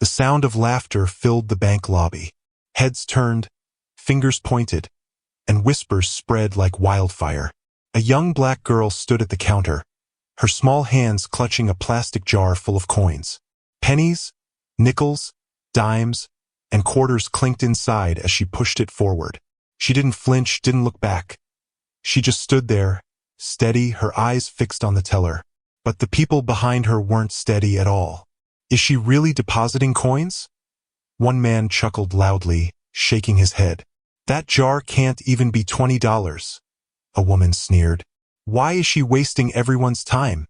The sound of laughter filled the bank lobby. Heads turned, fingers pointed, and whispers spread like wildfire. A young black girl stood at the counter, her small hands clutching a plastic jar full of coins. Pennies, nickels, dimes, and quarters clinked inside as she pushed it forward. She didn't flinch, didn't look back. She just stood there, steady, her eyes fixed on the teller. But the people behind her weren't steady at all. Is she really depositing coins? One man chuckled loudly, shaking his head. That jar can't even be $20. A woman sneered. Why is she wasting everyone's time?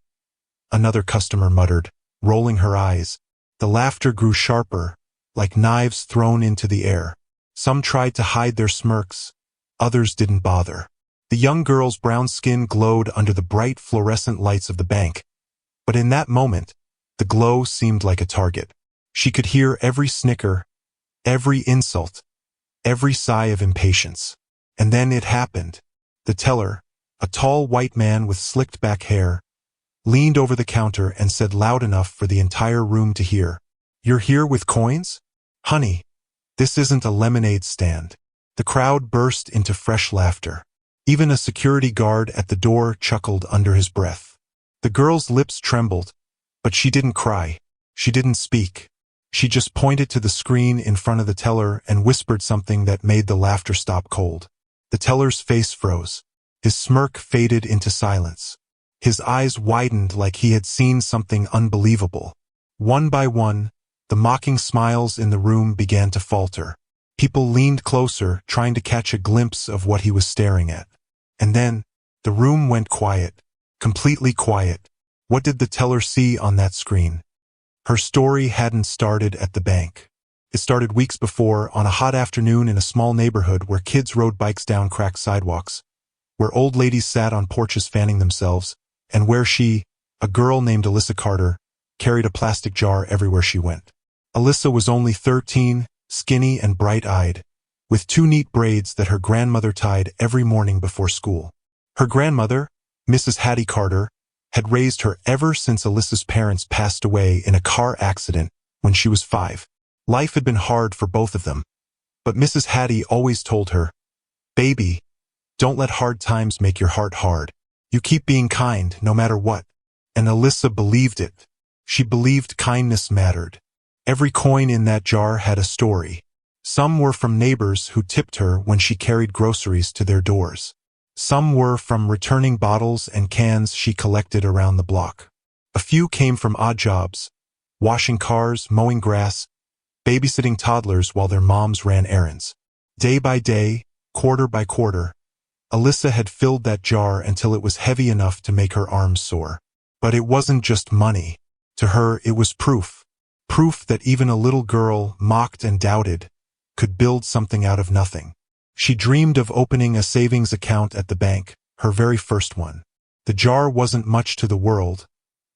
Another customer muttered, rolling her eyes. The laughter grew sharper, like knives thrown into the air. Some tried to hide their smirks, others didn't bother. The young girl's brown skin glowed under the bright fluorescent lights of the bank, but in that moment, the glow seemed like a target. She could hear every snicker, every insult, every sigh of impatience. And then it happened. The teller, a tall white man with slicked back hair, leaned over the counter and said loud enough for the entire room to hear, "You're here with coins? Honey, this isn't a lemonade stand." The crowd burst into fresh laughter. Even a security guard at the door chuckled under his breath. The girl's lips trembled, but she didn't cry. She didn't speak. She just pointed to the screen in front of the teller and whispered something that made the laughter stop cold. The teller's face froze. His smirk faded into silence. His eyes widened like he had seen something unbelievable. One by one, the mocking smiles in the room began to falter. People leaned closer, trying to catch a glimpse of what he was staring at. And then, the room went quiet, completely quiet. What did the teller see on that screen? Her story hadn't started at the bank. It started weeks before, on a hot afternoon in a small neighborhood where kids rode bikes down cracked sidewalks, where old ladies sat on porches fanning themselves, and where she, a girl named Alyssa Carter, carried a plastic jar everywhere she went. Alyssa was only 13, skinny and bright-eyed, with 2 neat braids that her grandmother tied every morning before school. Her grandmother, Mrs. Hattie Carter, had raised her ever since Alyssa's parents passed away in a car accident when she was 5. Life had been hard for both of them, but Mrs. Hattie always told her, "Baby, don't let hard times make your heart hard. You keep being kind, no matter what." And Alyssa believed it. She believed kindness mattered. Every coin in that jar had a story. Some were from neighbors who tipped her when she carried groceries to their doors. Some were from returning bottles and cans she collected around the block. A few came from odd jobs, washing cars, mowing grass, babysitting toddlers while their moms ran errands. Day by day, quarter by quarter, Alyssa had filled that jar until it was heavy enough to make her arms sore. But it wasn't just money. To her, it was proof. Proof that even a little girl, mocked and doubted, could build something out of nothing. She dreamed of opening a savings account at the bank, her very first one. The jar wasn't much to the world,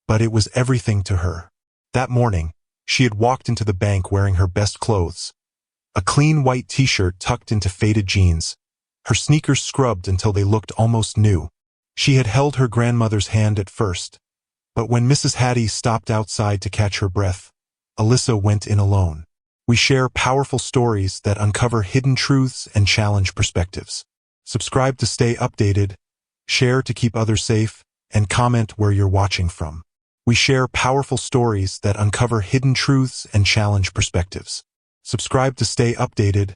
but it was everything to her. That morning, she had walked into the bank wearing her best clothes. A clean white t-shirt tucked into faded jeans, her sneakers scrubbed until they looked almost new. She had held her grandmother's hand at first, but when Mrs. Hattie stopped outside to catch her breath, Alyssa went in alone. We share powerful stories that uncover hidden truths and challenge perspectives. Subscribe to stay updated, share to keep others safe, and comment where you're watching from. We share powerful stories that uncover hidden truths and challenge perspectives. Subscribe to stay updated,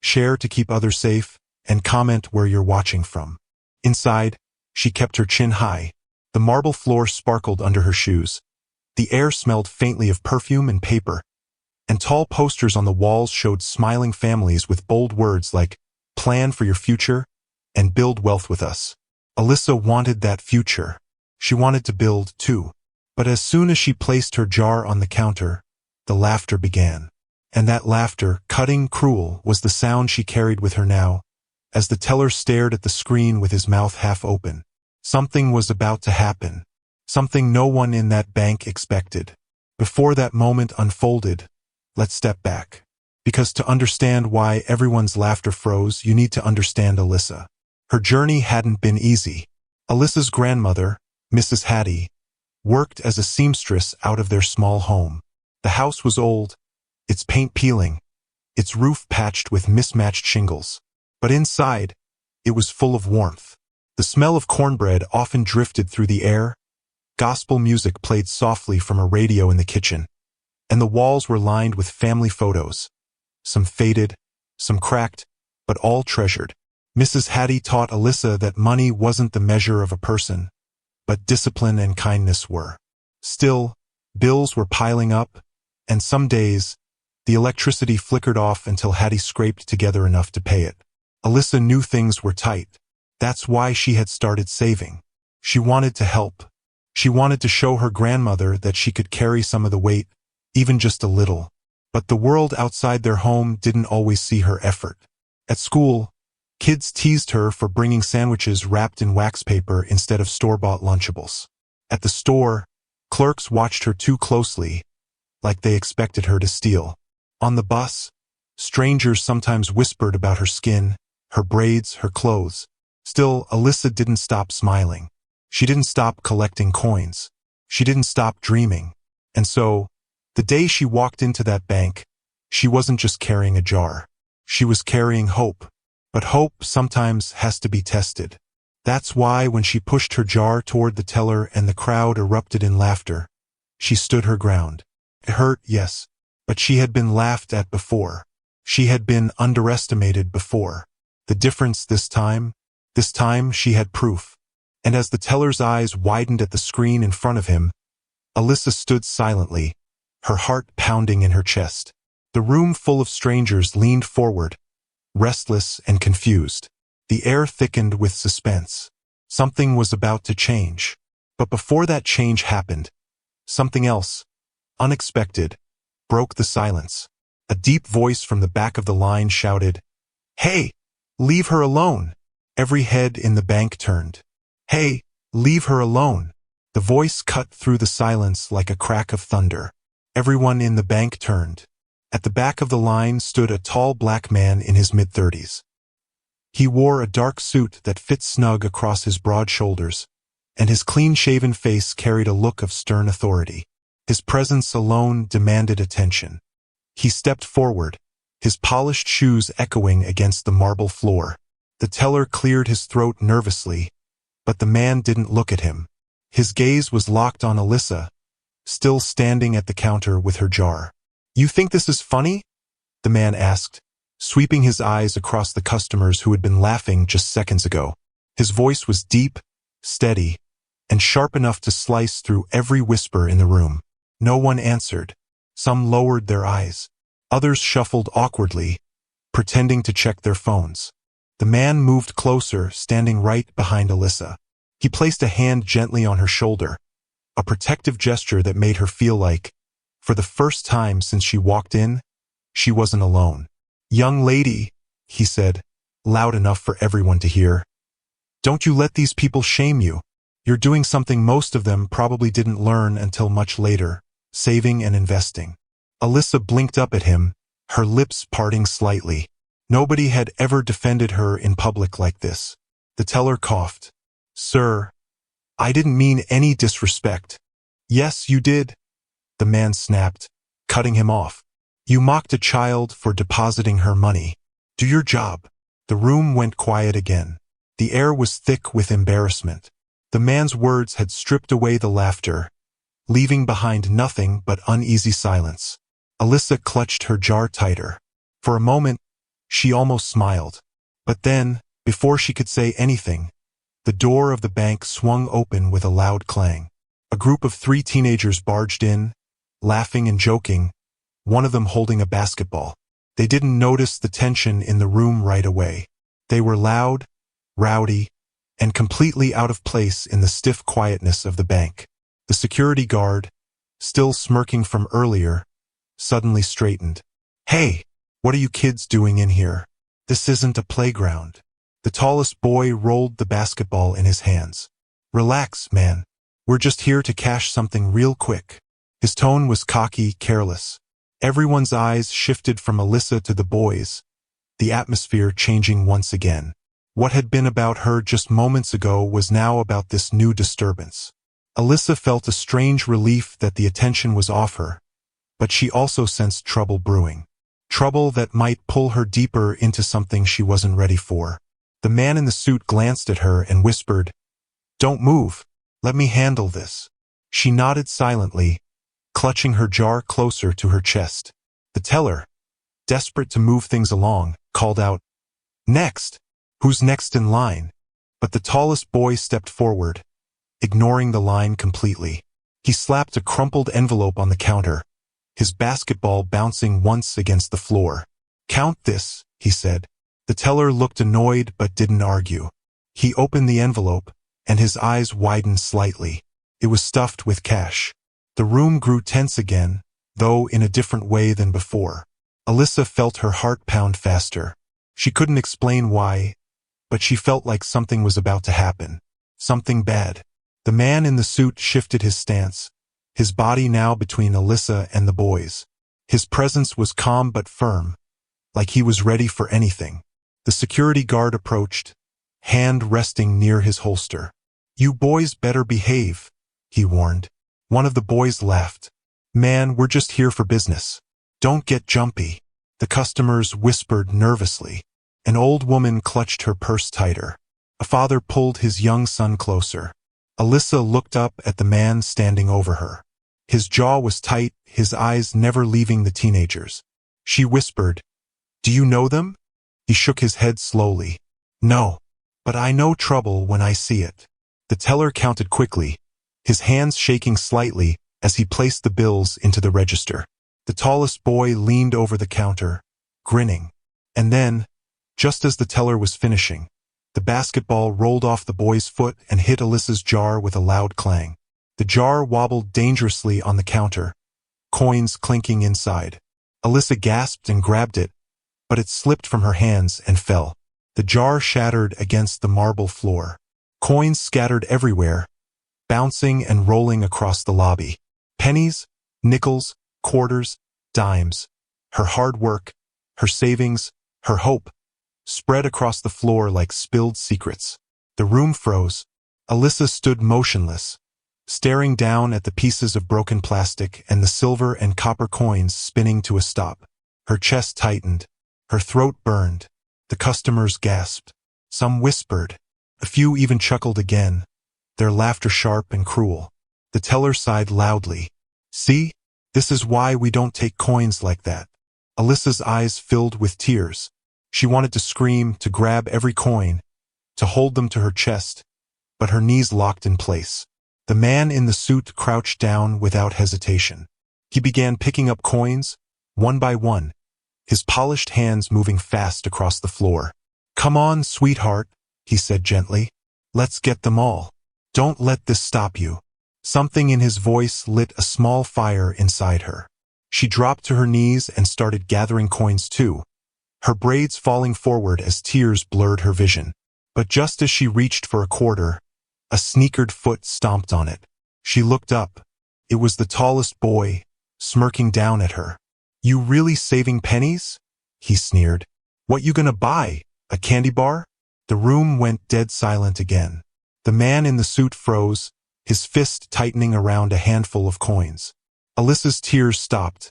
share to keep others safe, and comment where you're watching from. Inside, she kept her chin high. The marble floor sparkled under her shoes. The air smelled faintly of perfume and paper, and tall posters on the walls showed smiling families with bold words like, "Plan for your future," and "Build wealth with us." Alyssa wanted that future. She wanted to build, too. But as soon as she placed her jar on the counter, the laughter began. And that laughter, cutting, cruel, was the sound she carried with her now, as the teller stared at the screen with his mouth half open. Something was about to happen. Something no one in that bank expected. Before that moment unfolded, let's step back. Because to understand why everyone's laughter froze, you need to understand Alyssa. Her journey hadn't been easy. Alyssa's grandmother, Mrs. Hattie, worked as a seamstress out of their small home. The house was old, its paint peeling, its roof patched with mismatched shingles. But inside, it was full of warmth. The smell of cornbread often drifted through the air, gospel music played softly from a radio in the kitchen, and the walls were lined with family photos, some faded, some cracked, but all treasured. Mrs. Hattie taught Alyssa that money wasn't the measure of a person, but discipline and kindness were. Still, bills were piling up, and some days, the electricity flickered off until Hattie scraped together enough to pay it. Alyssa knew things were tight. That's why she had started saving. She wanted to help. She wanted to show her grandmother that she could carry some of the weight, even just a little. But the world outside their home didn't always see her effort. At school, kids teased her for bringing sandwiches wrapped in wax paper instead of store-bought Lunchables. At the store, clerks watched her too closely, like they expected her to steal. On the bus, strangers sometimes whispered about her skin, her braids, her clothes. Still, Alyssa didn't stop smiling. She didn't stop collecting coins. She didn't stop dreaming. And so, the day she walked into that bank, she wasn't just carrying a jar. She was carrying hope. But hope sometimes has to be tested. That's why when she pushed her jar toward the teller and the crowd erupted in laughter, she stood her ground. It hurt, yes, but she had been laughed at before. She had been underestimated before. The difference this time she had proof. And as the teller's eyes widened at the screen in front of him, Alyssa stood silently, her heart pounding in her chest. The room full of strangers leaned forward, restless and confused. The air thickened with suspense. Something was about to change. But before that change happened, something else, unexpected, broke the silence. A deep voice from the back of the line shouted, "Hey, leave her alone!" Every head in the bank turned. "Hey, leave her alone!" The voice cut through the silence like a crack of thunder. Everyone in the bank turned. At the back of the line stood a tall black man in his mid-30s. He wore a dark suit that fit snug across his broad shoulders, and his clean-shaven face carried a look of stern authority. His presence alone demanded attention. He stepped forward, his polished shoes echoing against the marble floor. The teller cleared his throat nervously, but the man didn't look at him. His gaze was locked on Alyssa, still standing at the counter with her jar. "You think this is funny?" the man asked, sweeping his eyes across the customers who had been laughing just seconds ago. His voice was deep, steady, and sharp enough to slice through every whisper in the room. No one answered. Some lowered their eyes. Others shuffled awkwardly, pretending to check their phones. The man moved closer, standing right behind Alyssa. He placed a hand gently on her shoulder, a protective gesture that made her feel like, for the first time since she walked in, she wasn't alone. "Young lady," he said, loud enough for everyone to hear, "don't you let these people shame you. You're doing something most of them probably didn't learn until much later, saving and investing." Alyssa blinked up at him, her lips parting slightly. Nobody had ever defended her in public like this. The teller coughed. "Sir, I didn't mean any disrespect." "Yes, you did," the man snapped, cutting him off. "You mocked a child for depositing her money. Do your job." The room went quiet again. The air was thick with embarrassment. The man's words had stripped away the laughter, leaving behind nothing but uneasy silence. Alyssa clutched her jar tighter. For a moment, she almost smiled. But then, before she could say anything, the door of the bank swung open with a loud clang. A group of 3 teenagers barged in, laughing and joking, one of them holding a basketball. They didn't notice the tension in the room right away. They were loud, rowdy, and completely out of place in the stiff quietness of the bank. The security guard, still smirking from earlier, suddenly straightened. "Hey, what are you kids doing in here? This isn't a playground." The tallest boy rolled the basketball in his hands. "Relax, man. We're just here to cash something real quick." His tone was cocky, careless. Everyone's eyes shifted from Alyssa to the boys, the atmosphere changing once again. What had been about her just moments ago was now about this new disturbance. Alyssa felt a strange relief that the attention was off her, but she also sensed trouble brewing. Trouble that might pull her deeper into something she wasn't ready for. The man in the suit glanced at her and whispered, "Don't move. Let me handle this." She nodded silently, clutching her jar closer to her chest. The teller, desperate to move things along, called out, "Next! Who's next in line?" But the tallest boy stepped forward, ignoring the line completely. He slapped a crumpled envelope on the counter, his basketball bouncing once against the floor. "Count this," he said. The teller looked annoyed but didn't argue. He opened the envelope, and his eyes widened slightly. It was stuffed with cash. The room grew tense again, though in a different way than before. Alyssa felt her heart pound faster. She couldn't explain why, but she felt like something was about to happen. Something bad. The man in the suit shifted his stance, his body now between Alyssa and the boys. His presence was calm but firm, like he was ready for anything. The security guard approached, hand resting near his holster. "You boys better behave," he warned. One of the boys laughed. "Man, we're just here for business. Don't get jumpy." The customers whispered nervously. An old woman clutched her purse tighter. A father pulled his young son closer. Alyssa looked up at the man standing over her. His jaw was tight, his eyes never leaving the teenagers. She whispered, "Do you know them?" He shook his head slowly. "No, but I know trouble when I see it." The teller counted quickly, his hands shaking slightly as he placed the bills into the register. The tallest boy leaned over the counter, grinning. And then, just as the teller was finishing, the basketball rolled off the boy's foot and hit Alyssa's jar with a loud clang. The jar wobbled dangerously on the counter, coins clinking inside. Alyssa gasped and grabbed it, but it slipped from her hands and fell. The jar shattered against the marble floor. Coins scattered everywhere, bouncing and rolling across the lobby. Pennies, nickels, quarters, dimes. Her hard work, her savings, her hope, spread across the floor like spilled secrets. The room froze. Alyssa stood motionless, staring down at the pieces of broken plastic and the silver and copper coins spinning to a stop. Her chest tightened. Her throat burned. The customers gasped. Some whispered. A few even chuckled again, their laughter sharp and cruel. The teller sighed loudly. "See? This is why we don't take coins like that." Alyssa's eyes filled with tears. She wanted to scream, to grab every coin, to hold them to her chest, but her knees locked in place. The man in the suit crouched down without hesitation. He began picking up coins, one by one, his polished hands moving fast across the floor. "Come on, sweetheart," he said gently. "Let's get them all. Don't let this stop you." Something in his voice lit a small fire inside her. She dropped to her knees and started gathering coins too, her braids falling forward as tears blurred her vision. But just as she reached for a quarter, a sneakered foot stomped on it. She looked up. It was the tallest boy, smirking down at her. "You really saving pennies?" he sneered. "What you gonna buy? A candy bar?" The room went dead silent again. The man in the suit froze, his fist tightening around a handful of coins. Alyssa's tears stopped,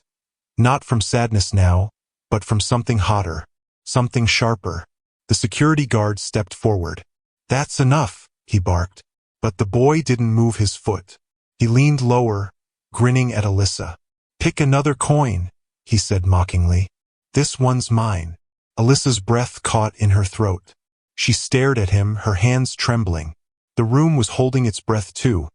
not from sadness now, but from something hotter, something sharper. The security guard stepped forward. "That's enough," he barked. But the boy didn't move his foot. He leaned lower, grinning at Alyssa. "Pick another coin," he said mockingly. "This one's mine." Alyssa's breath caught in her throat. She stared at him, her hands trembling. The room was holding its breath too,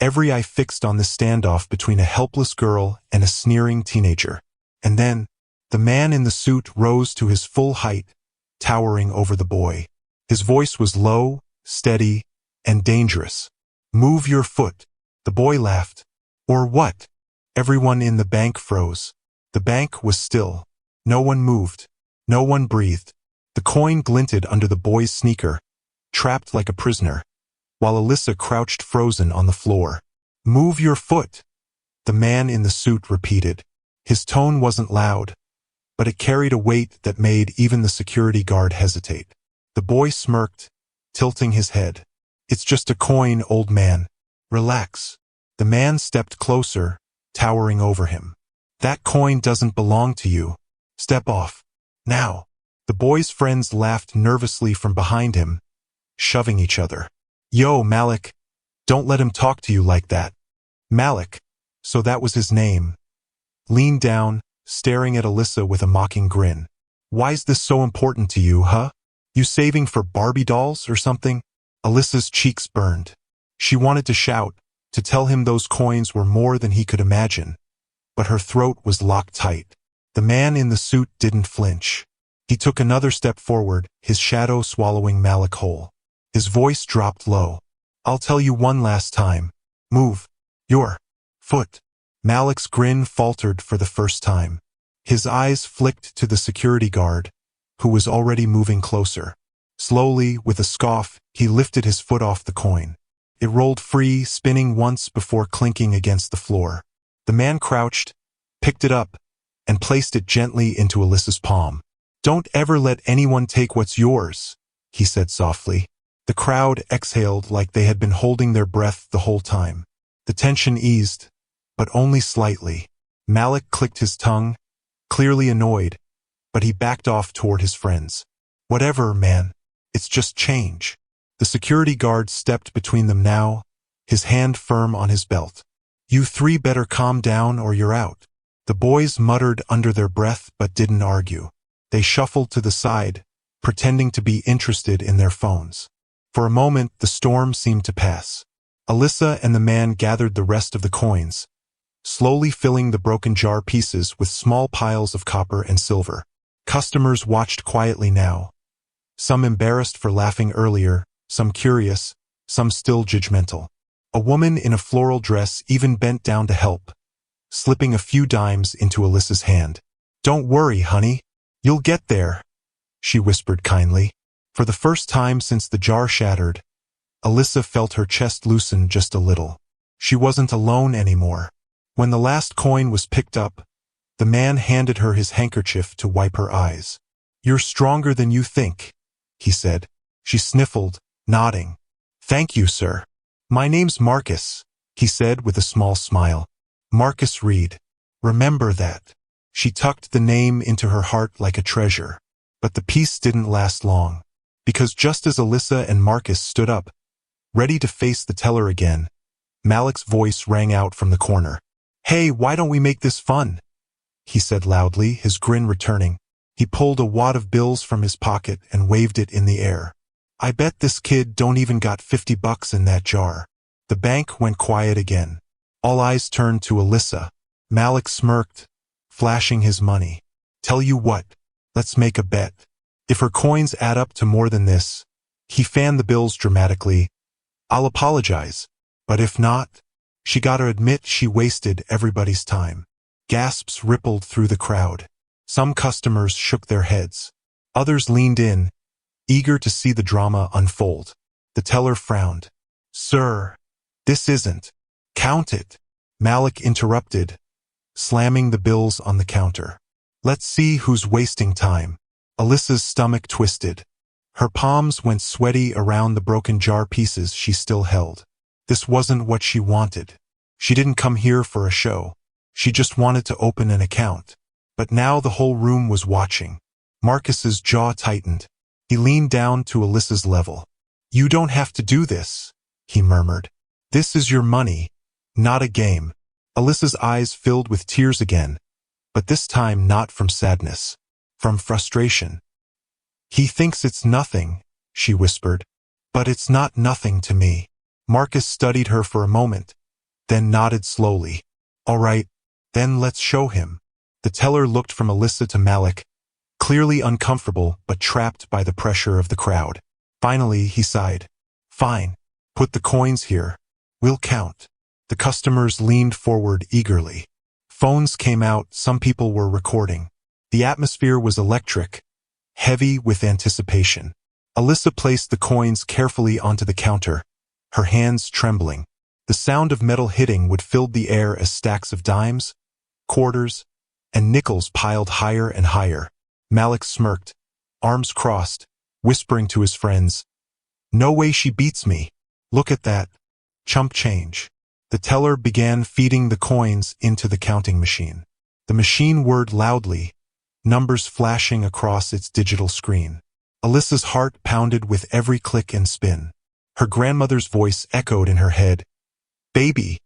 every eye fixed on this standoff between a helpless girl and a sneering teenager. And then, the man in the suit rose to his full height, towering over the boy. His voice was low, steady, and dangerous. "Move your foot." The boy laughed. "Or what?" Everyone in the bank froze. The bank was still. No one moved. No one breathed. The coin glinted under the boy's sneaker, trapped like a prisoner, while Alyssa crouched frozen on the floor. "Move your foot," the man in the suit repeated. His tone wasn't loud, but it carried a weight that made even the security guard hesitate. The boy smirked, tilting his head. "It's just a coin, old man. Relax." The man stepped closer, towering over him. That coin doesn't belong to you. Step off. Now. The boy's friends laughed nervously from behind him, shoving each other. Yo, Malik. Don't let him talk to you like that. Malik, so that was his name, leaned down, staring at Alyssa with a mocking grin. Why's this so important to you, huh? You saving for Barbie dolls or something? Alyssa's cheeks burned. She wanted to shout, to tell him those coins were more than he could imagine, but her throat was locked tight. The man in the suit didn't flinch. He took another step forward, his shadow swallowing Malik whole. His voice dropped low. I'll tell you one last time. Move. Your foot. Malik's grin faltered for the first time. His eyes flicked to the security guard, who was already moving closer. Slowly, with a scoff, he lifted his foot off the coin. It rolled free, spinning once before clinking against the floor. The man crouched, picked it up, and placed it gently into Alyssa's palm. Don't ever let anyone take what's yours, he said softly. The crowd exhaled like they had been holding their breath the whole time. The tension eased, but only slightly. Malik clicked his tongue, clearly annoyed, but he backed off toward his friends. Whatever, man. It's just change. The security guard stepped between them now, his hand firm on his belt. You three better calm down or you're out. The boys muttered under their breath but didn't argue. They shuffled to the side, pretending to be interested in their phones. For a moment, the storm seemed to pass. Alyssa and the man gathered the rest of the coins, slowly filling the broken jar pieces with small piles of copper and silver. Customers watched quietly now, some embarrassed for laughing earlier, some curious, some still judgmental. A woman in a floral dress even bent down to help, slipping a few dimes into Alyssa's hand. Don't worry, honey. You'll get there, she whispered kindly. For the first time since the jar shattered, Alyssa felt her chest loosen just a little. She wasn't alone anymore. When the last coin was picked up, the man handed her his handkerchief to wipe her eyes. You're stronger than you think, he said. She sniffled, nodding. Thank you, sir. My name's Marcus, he said with a small smile. Marcus Reed. Remember that. She tucked the name into her heart like a treasure. But the peace didn't last long. Because just as Alyssa and Marcus stood up, ready to face the teller again, Malik's voice rang out from the corner. Hey, why don't we make this fun? He said loudly, his grin returning. He pulled a wad of bills from his pocket and waved it in the air. I bet this kid don't even got $50 in that jar. The bank went quiet again. All eyes turned to Alyssa. Malik smirked, flashing his money. Tell you what, let's make a bet. If her coins add up to more than this, he fanned the bills dramatically, I'll apologize. But if not, she gotta admit she wasted everybody's time. Gasps rippled through the crowd. Some customers shook their heads. Others leaned in, eager to see the drama unfold. The teller frowned. Sir, this isn't. Count it. Malik interrupted, slamming the bills on the counter. Let's see who's wasting time. Alyssa's stomach twisted. Her palms went sweaty around the broken jar pieces she still held. This wasn't what she wanted. She didn't come here for a show. She just wanted to open an account. But now the whole room was watching. Marcus's jaw tightened. He leaned down to Alyssa's level. You don't have to do this, he murmured. This is your money, not a game. Alyssa's eyes filled with tears again, but this time not from sadness, from frustration. He thinks it's nothing, she whispered. But it's not nothing to me. Marcus studied her for a moment, then nodded slowly. All right, then let's show him. The teller looked from Alyssa to Malik, clearly uncomfortable but trapped by the pressure of the crowd. Finally, he sighed. Fine, put the coins here. We'll count. The customers leaned forward eagerly. Phones came out, some people were recording. The atmosphere was electric, heavy with anticipation. Alyssa placed the coins carefully onto the counter, her hands trembling. The sound of metal hitting would fill the air as stacks of dimes, quarters, and nickels piled higher and higher. Malik smirked, arms crossed, whispering to his friends, No way she beats me. Look at that. Chump change. The teller began feeding the coins into the counting machine. The machine whirred loudly, numbers flashing across its digital screen. Alyssa's heart pounded with every click and spin. Her grandmother's voice echoed in her head. "Baby,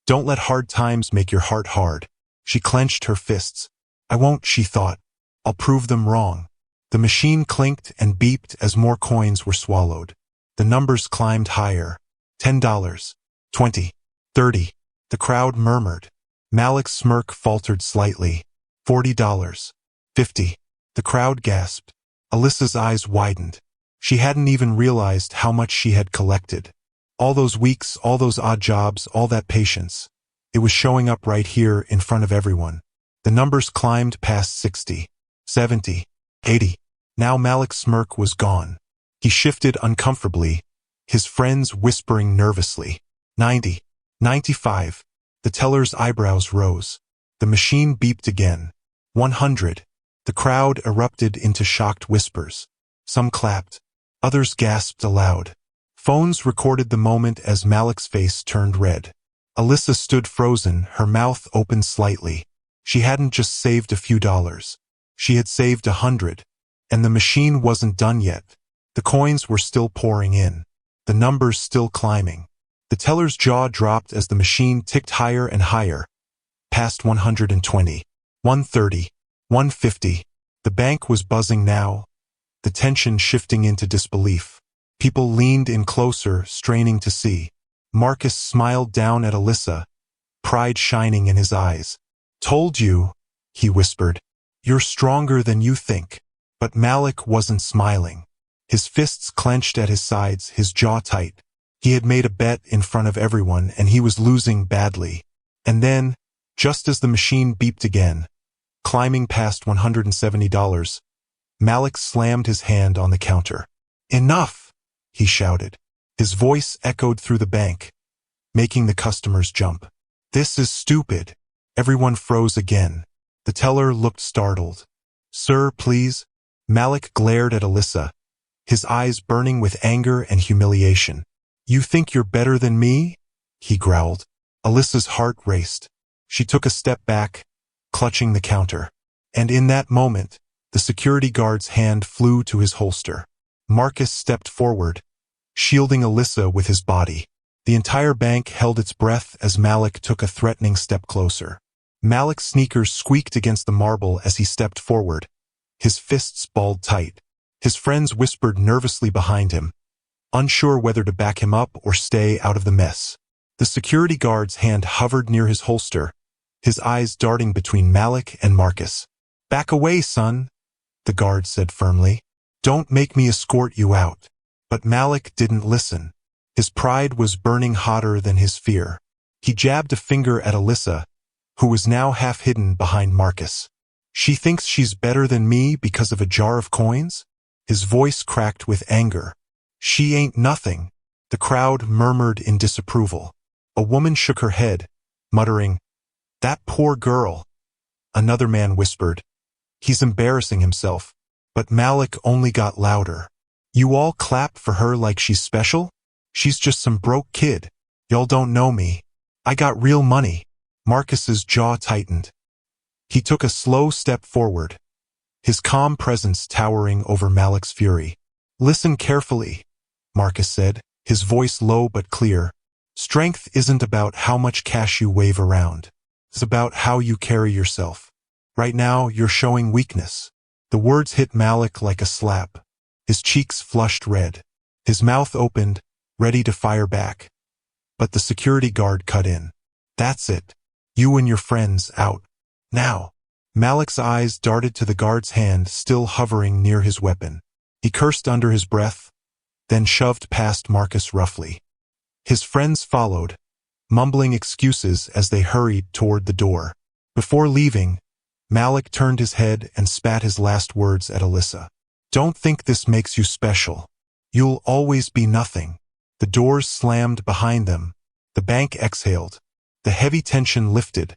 don't let hard times make your heart hard." She clenched her fists. "I won't," she thought. "I'll prove them wrong." The machine clinked and beeped as more coins were swallowed. The numbers climbed higher. $10, $20, $30. The crowd murmured. Malik's smirk faltered slightly. $40, $50. The crowd gasped. Alyssa's eyes widened. She hadn't even realized how much she had collected. All those weeks, all those odd jobs, all that patience. It was showing up right here in front of everyone. The numbers climbed past 60, 70, 80. Now Malik's smirk was gone. He shifted uncomfortably, his friends whispering nervously. 90, 95. The teller's eyebrows rose. The machine beeped again. 100. The crowd erupted into shocked whispers. Some clapped. Others gasped aloud. Phones recorded the moment as Malik's face turned red. Alyssa stood frozen, her mouth opened slightly. She hadn't just saved a few dollars. She had saved 100. And the machine wasn't done yet. The coins were still pouring in. The numbers still climbing. The teller's jaw dropped as the machine ticked higher and higher. Past 120. 130. 150. The bank was buzzing now, the tension shifting into disbelief. People leaned in closer, straining to see. Marcus smiled down at Alyssa, pride shining in his eyes. "Told you," he whispered. "You're stronger than you think." But Malik wasn't smiling. His fists clenched at his sides, his jaw tight. He had made a bet in front of everyone, and he was losing badly. And then, just as the machine beeped again, climbing past $170, Malik slammed his hand on the counter. "Enough!" he shouted. His voice echoed through the bank, making the customers jump. "This is stupid." Everyone froze again. The teller looked startled. "Sir, please." Malik glared at Alyssa, his eyes burning with anger and humiliation. "You think you're better than me?" he growled. Alyssa's heart raced. She took a step back, clutching the counter. And in that moment, the security guard's hand flew to his holster. Marcus stepped forward, shielding Alyssa with his body. The entire bank held its breath as Malik took a threatening step closer. Malik's sneakers squeaked against the marble as he stepped forward, his fists balled tight. His friends whispered nervously behind him, unsure whether to back him up or stay out of the mess. The security guard's hand hovered near his holster, his eyes darting between Malik and Marcus. "Back away, son," the guard said firmly. "Don't make me escort you out." But Malik didn't listen. His pride was burning hotter than his fear. He jabbed a finger at Alyssa, who was now half hidden behind Marcus. "She thinks she's better than me because of a jar of coins?" His voice cracked with anger. "She ain't nothing." The crowd murmured in disapproval. A woman shook her head, muttering, "That poor girl." Another man whispered, "He's embarrassing himself." But Malik only got louder. "You all clap for her like she's special? She's just some broke kid. Y'all don't know me. I got real money." Marcus's jaw tightened. He took a slow step forward, his calm presence towering over Malik's fury. "Listen carefully," Marcus said, his voice low but clear. "Strength isn't about how much cash you wave around. It's about how you carry yourself. Right now, you're showing weakness." The words hit Malik like a slap. His cheeks flushed red. His mouth opened, ready to fire back. But the security guard cut in. "That's it. You and your friends out. Now." Malik's eyes darted to the guard's hand still hovering near his weapon. He cursed under his breath, then shoved past Marcus roughly. His friends followed, mumbling excuses as they hurried toward the door. Before leaving, Malik turned his head and spat his last words at Alyssa. "Don't think this makes you special. You'll always be nothing." The doors slammed behind them. The bank exhaled. The heavy tension lifted,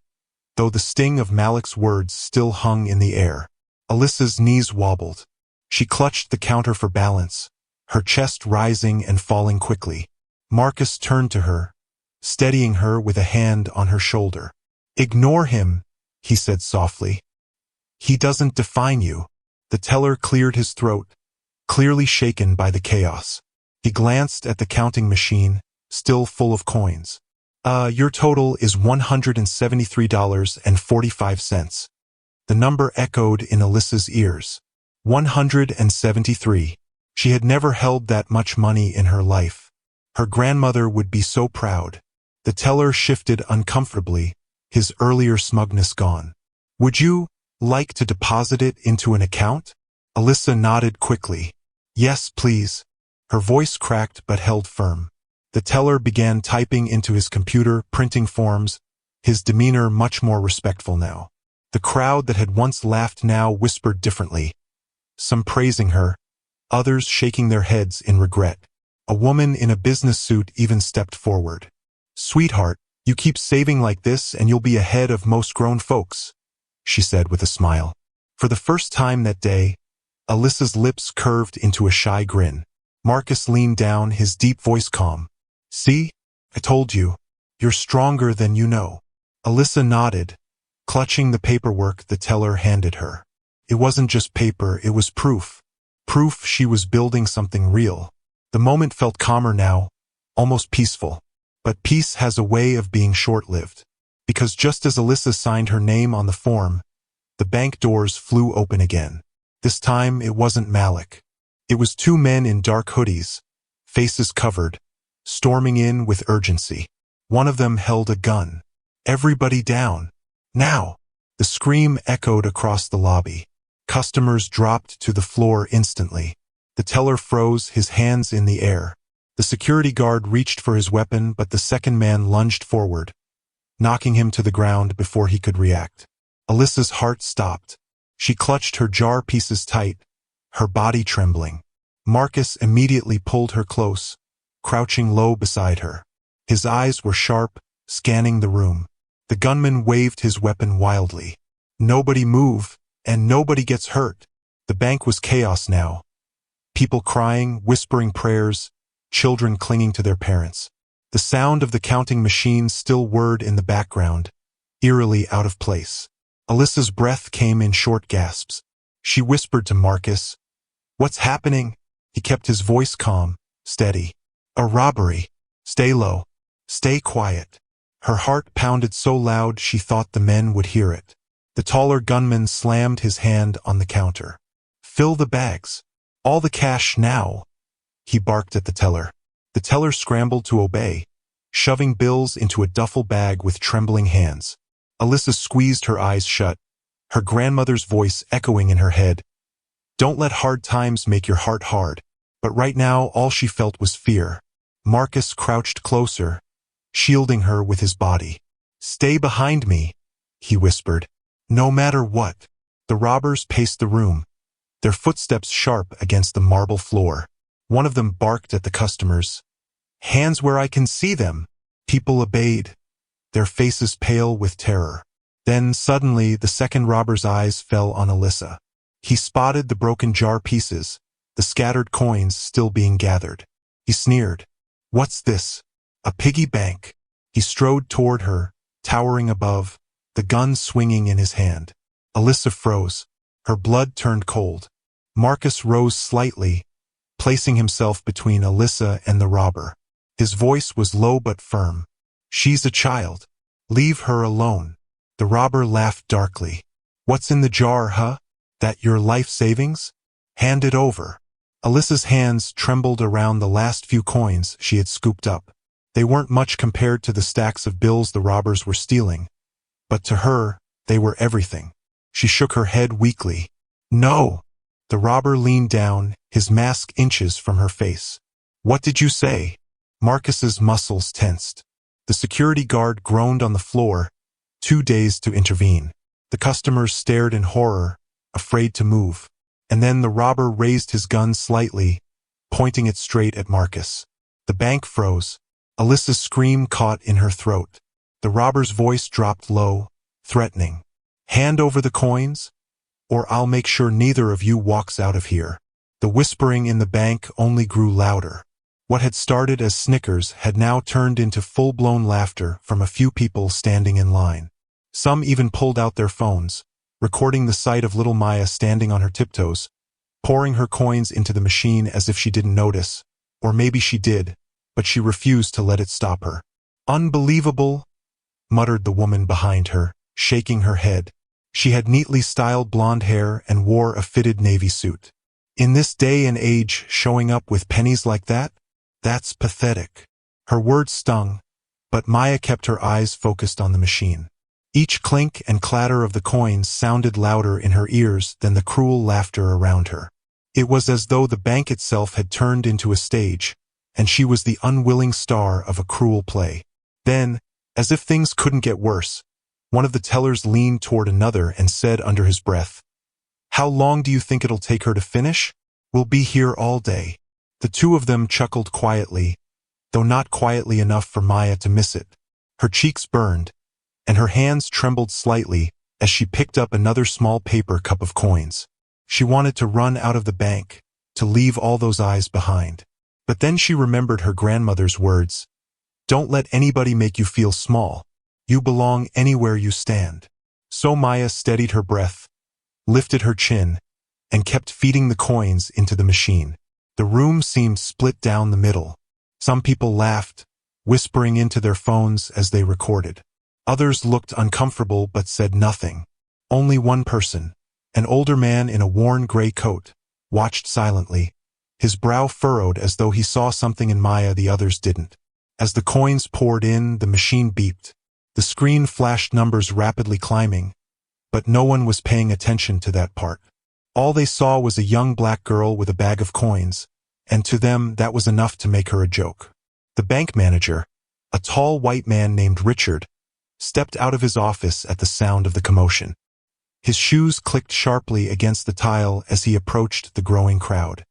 though the sting of Malik's words still hung in the air. Alyssa's knees wobbled. She clutched the counter for balance, her chest rising and falling quickly. Marcus turned to her, steadying her with a hand on her shoulder. "Ignore him," he said softly. He doesn't define you. The teller cleared his throat, clearly shaken by the chaos. He glanced at the counting machine, still full of coins. Your total is $173.45. The number echoed in Alyssa's ears. 173. She had never held that much money in her life. Her grandmother would be so proud. The teller shifted uncomfortably, his earlier smugness gone. Would you like to deposit it into an account? Alyssa nodded quickly. Yes, please. Her voice cracked but held firm. The teller began typing into his computer, printing forms, his demeanor much more respectful now. The crowd that had once laughed now whispered differently, some praising her, others shaking their heads in regret. A woman in a business suit even stepped forward. Sweetheart, you keep saving like this and you'll be ahead of most grown folks, she said with a smile. For the first time that day, Alyssa's lips curved into a shy grin. Marcus leaned down, his deep voice calm. See? I told you. You're stronger than you know. Alyssa nodded, clutching the paperwork the teller handed her. It wasn't just paper, it was proof. Proof she was building something real. The moment felt calmer now, almost peaceful. But peace has a way of being short-lived. Because just as Alyssa signed her name on the form, the bank doors flew open again. This time it wasn't Malik. It was two men in dark hoodies, faces covered, storming in with urgency. One of them held a gun. Everybody down. Now! The scream echoed across the lobby. Customers dropped to the floor instantly. The teller froze, his hands in the air. The security guard reached for his weapon, but the second man lunged forward, knocking him to the ground before he could react. Alyssa's heart stopped. She clutched her jar pieces tight, her body trembling. Marcus immediately pulled her close, crouching low beside her. His eyes were sharp, scanning the room. The gunman waved his weapon wildly. Nobody move, and nobody gets hurt. The bank was chaos now. People crying, whispering prayers, children clinging to their parents. The sound of the counting machine still whirred in the background, eerily out of place. Alyssa's breath came in short gasps. She whispered to Marcus, "What's happening?" He kept his voice calm, steady. "A robbery. Stay low. Stay quiet." Her heart pounded so loud she thought the men would hear it. The taller gunman slammed his hand on the counter. "Fill the bags. All the cash now," he barked at the teller. The teller scrambled to obey, shoving bills into a duffel bag with trembling hands. Alyssa squeezed her eyes shut, her grandmother's voice echoing in her head. Don't let hard times make your heart hard. But right now all she felt was fear. Marcus crouched closer, shielding her with his body. "Stay behind me," he whispered. "No matter what." The robbers paced the room, their footsteps sharp against the marble floor. One of them barked at the customers. "Hands where I can see them." People obeyed, their faces pale with terror. Then suddenly the second robber's eyes fell on Alyssa. He spotted the broken jar pieces, the scattered coins still being gathered. He sneered. "What's this? A piggy bank?" He strode toward her, towering above, the gun swinging in his hand. Alyssa froze. Her blood turned cold. Marcus rose slightly, placing himself between Alyssa and the robber. His voice was low but firm. "She's a child. Leave her alone." The robber laughed darkly. "What's in the jar, huh? That your life savings? Hand it over." Alyssa's hands trembled around the last few coins she had scooped up. They weren't much compared to the stacks of bills the robbers were stealing, but to her, they were everything. She shook her head weakly. "No!" The robber leaned down, his mask inches from her face. "What did you say?" Marcus's muscles tensed. The security guard groaned on the floor, too dazed to intervene. The customers stared in horror, afraid to move. And then the robber raised his gun slightly, pointing it straight at Marcus. The bank froze. Alyssa's scream caught in her throat. The robber's voice dropped low, threatening. "Hand over the coins, or I'll make sure neither of you walks out of here." The whispering in the bank only grew louder. What had started as snickers had now turned into full-blown laughter from a few people standing in line. Some even pulled out their phones, recording the sight of little Maya standing on her tiptoes, pouring her coins into the machine as if she didn't notice, or maybe she did, but she refused to let it stop her. "Unbelievable," muttered the woman behind her, shaking her head. She had neatly styled blonde hair and wore a fitted navy suit. "In this day and age, showing up with pennies like that? That's pathetic." Her words stung, but Maya kept her eyes focused on the machine. Each clink and clatter of the coins sounded louder in her ears than the cruel laughter around her. It was as though the bank itself had turned into a stage, and she was the unwilling star of a cruel play. Then, as if things couldn't get worse, one of the tellers leaned toward another and said under his breath, "How long do you think it'll take her to finish? We'll be here all day." The two of them chuckled quietly, though not quietly enough for Maya to miss it. Her cheeks burned, and her hands trembled slightly as she picked up another small paper cup of coins. She wanted to run out of the bank, to leave all those eyes behind. But then she remembered her grandmother's words, "Don't let anybody make you feel small. You belong anywhere you stand." So Maya steadied her breath, lifted her chin, and kept feeding the coins into the machine. The room seemed split down the middle. Some people laughed, whispering into their phones as they recorded. Others looked uncomfortable but said nothing. Only one person, an older man in a worn gray coat, watched silently, his brow furrowed as though he saw something in Maya the others didn't. As the coins poured in, the machine beeped. The screen flashed numbers rapidly climbing, but no one was paying attention to that part. All they saw was a young black girl with a bag of coins, and to them that was enough to make her a joke. The bank manager, a tall white man named Richard, stepped out of his office at the sound of the commotion. His shoes clicked sharply against the tile as he approached the growing crowd.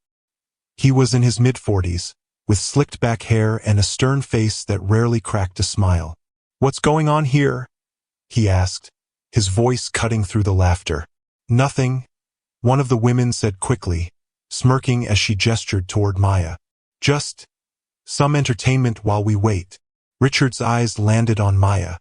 He was in his mid-40s, with slicked-back hair and a stern face that rarely cracked a smile. "What's going on here?" he asked, his voice cutting through the laughter. "Nothing," one of the women said quickly, smirking as she gestured toward Maya. "Just some entertainment while we wait." Richard's eyes landed on Maya.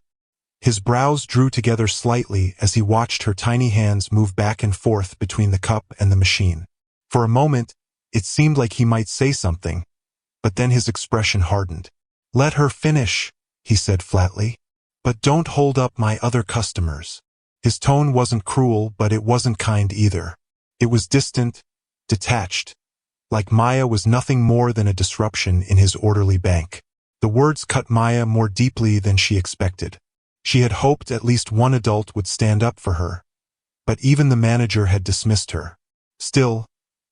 His brows drew together slightly as he watched her tiny hands move back and forth between the cup and the machine. For a moment, it seemed like he might say something, but then his expression hardened. "Let her finish," he said flatly. "But don't hold up my other customers." His tone wasn't cruel, but it wasn't kind either. It was distant, detached, like Maya was nothing more than a disruption in his orderly bank. The words cut Maya more deeply than she expected. She had hoped at least one adult would stand up for her, but even the manager had dismissed her. Still,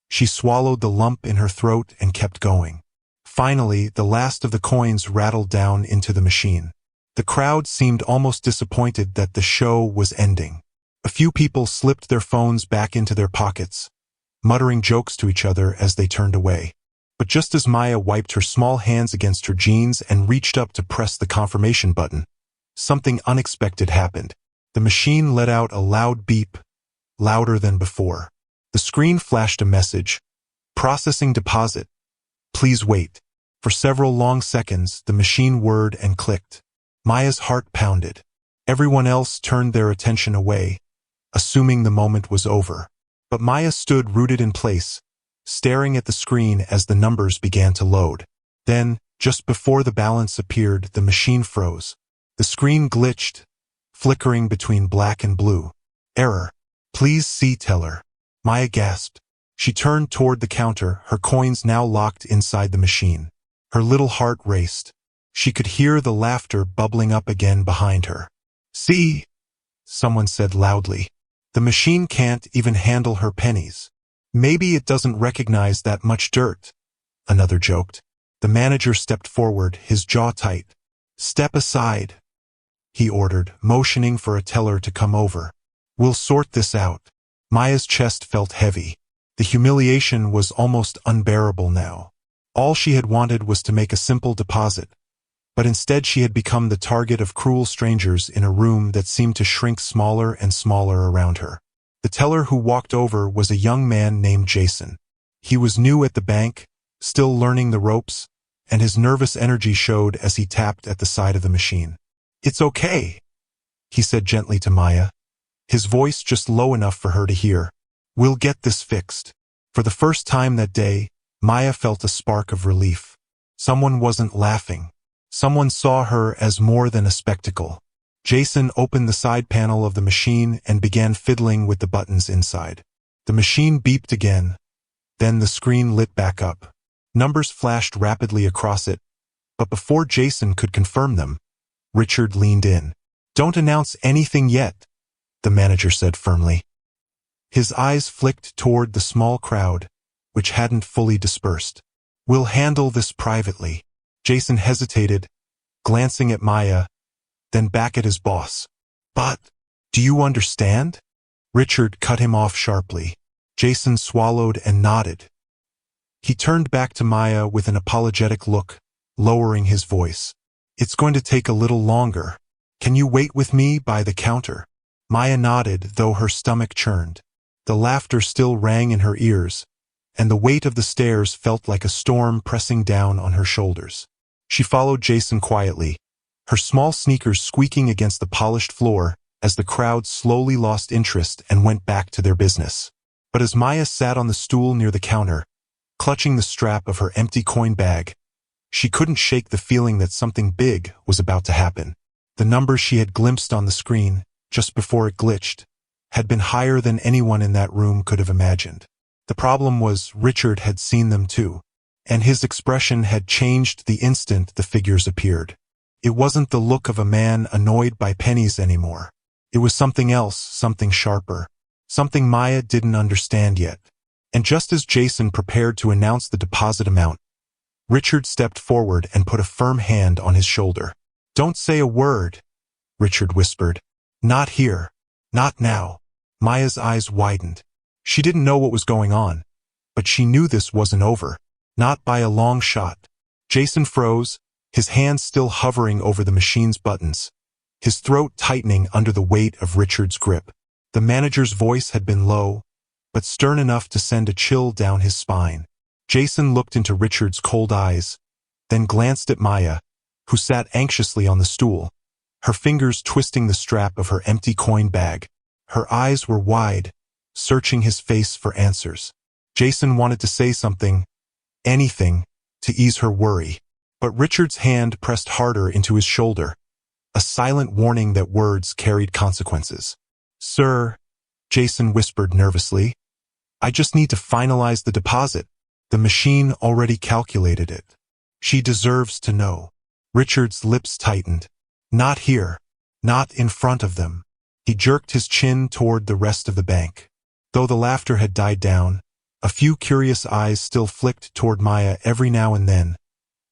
she swallowed the lump in her throat and kept going. Finally, the last of the coins rattled down into the machine. The crowd seemed almost disappointed that the show was ending. A few people slipped their phones back into their pockets, muttering jokes to each other as they turned away. But just as Maya wiped her small hands against her jeans and reached up to press the confirmation button, something unexpected happened. The machine let out a loud beep, louder than before. The screen flashed a message, "Processing deposit. Please wait." For several long seconds, the machine whirred and clicked. Maya's heart pounded. Everyone else turned their attention away, assuming the moment was over. But Maya stood rooted in place, staring at the screen as the numbers began to load. Then, just before the balance appeared, the machine froze. The screen glitched, flickering between black and blue. "Error. Please see teller." Maya gasped. She turned toward the counter, her coins now locked inside the machine. Her little heart raced. She could hear the laughter bubbling up again behind her. "See?" someone said loudly. "The machine can't even handle her pennies. Maybe it doesn't recognize that much dirt," another joked. The manager stepped forward, his jaw tight. "Step aside," he ordered, motioning for a teller to come over. "We'll sort this out." Maya's chest felt heavy. The humiliation was almost unbearable now. All she had wanted was to make a simple deposit, but instead she had become the target of cruel strangers in a room that seemed to shrink smaller and smaller around her. The teller who walked over was a young man named Jason. He was new at the bank, still learning the ropes, and his nervous energy showed as he tapped at the side of the machine. "It's okay," he said gently to Maya, his voice just low enough for her to hear. We'll get this fixed. For the first time that day, Maya felt a spark of relief. Someone wasn't laughing. Someone saw her as more than a spectacle. Jason opened the side panel of the machine and began fiddling with the buttons inside. The machine beeped again. Then the screen lit back up. Numbers flashed rapidly across it, but before Jason could confirm them, Richard leaned in. Don't announce anything yet, the manager said firmly. His eyes flicked toward the small crowd, which hadn't fully dispersed. We'll handle this privately. Jason hesitated, glancing at Maya, then back at his boss. But, do you understand? Richard cut him off sharply. Jason swallowed and nodded. He turned back to Maya with an apologetic look, lowering his voice. It's going to take a little longer. Can you wait with me by the counter? Maya nodded, though her stomach churned. The laughter still rang in her ears, and the weight of the stairs felt like a storm pressing down on her shoulders. She followed Jason quietly, her small sneakers squeaking against the polished floor as the crowd slowly lost interest and went back to their business. But as Maya sat on the stool near the counter, clutching the strap of her empty coin bag, she couldn't shake the feeling that something big was about to happen. The numbers she had glimpsed on the screen, just before it glitched, had been higher than anyone in that room could have imagined. The problem was Richard had seen them too, and his expression had changed the instant the figures appeared. It wasn't the look of a man annoyed by pennies anymore. It was something else, something sharper, something Maya didn't understand yet. And just as Jason prepared to announce the deposit amount, Richard stepped forward and put a firm hand on his shoulder. Don't say a word, Richard whispered. Not here. Not now. Maya's eyes widened. She didn't know what was going on, but she knew this wasn't over. Not by a long shot. Jason froze, his hands still hovering over the machine's buttons, his throat tightening under the weight of Richard's grip. The manager's voice had been low, but stern enough to send a chill down his spine. Jason looked into Richard's cold eyes, then glanced at Maya, who sat anxiously on the stool, her fingers twisting the strap of her empty coin bag. Her eyes were wide, searching his face for answers. Jason wanted to say something, anything, to ease her worry. But Richard's hand pressed harder into his shoulder, a silent warning that words carried consequences. Sir, Jason whispered nervously, I just need to finalize the deposit. The machine already calculated it. She deserves to know. Richard's lips tightened. Not here. Not in front of them. He jerked his chin toward the rest of the bank. Though the laughter had died down, a few curious eyes still flicked toward Maya every now and then,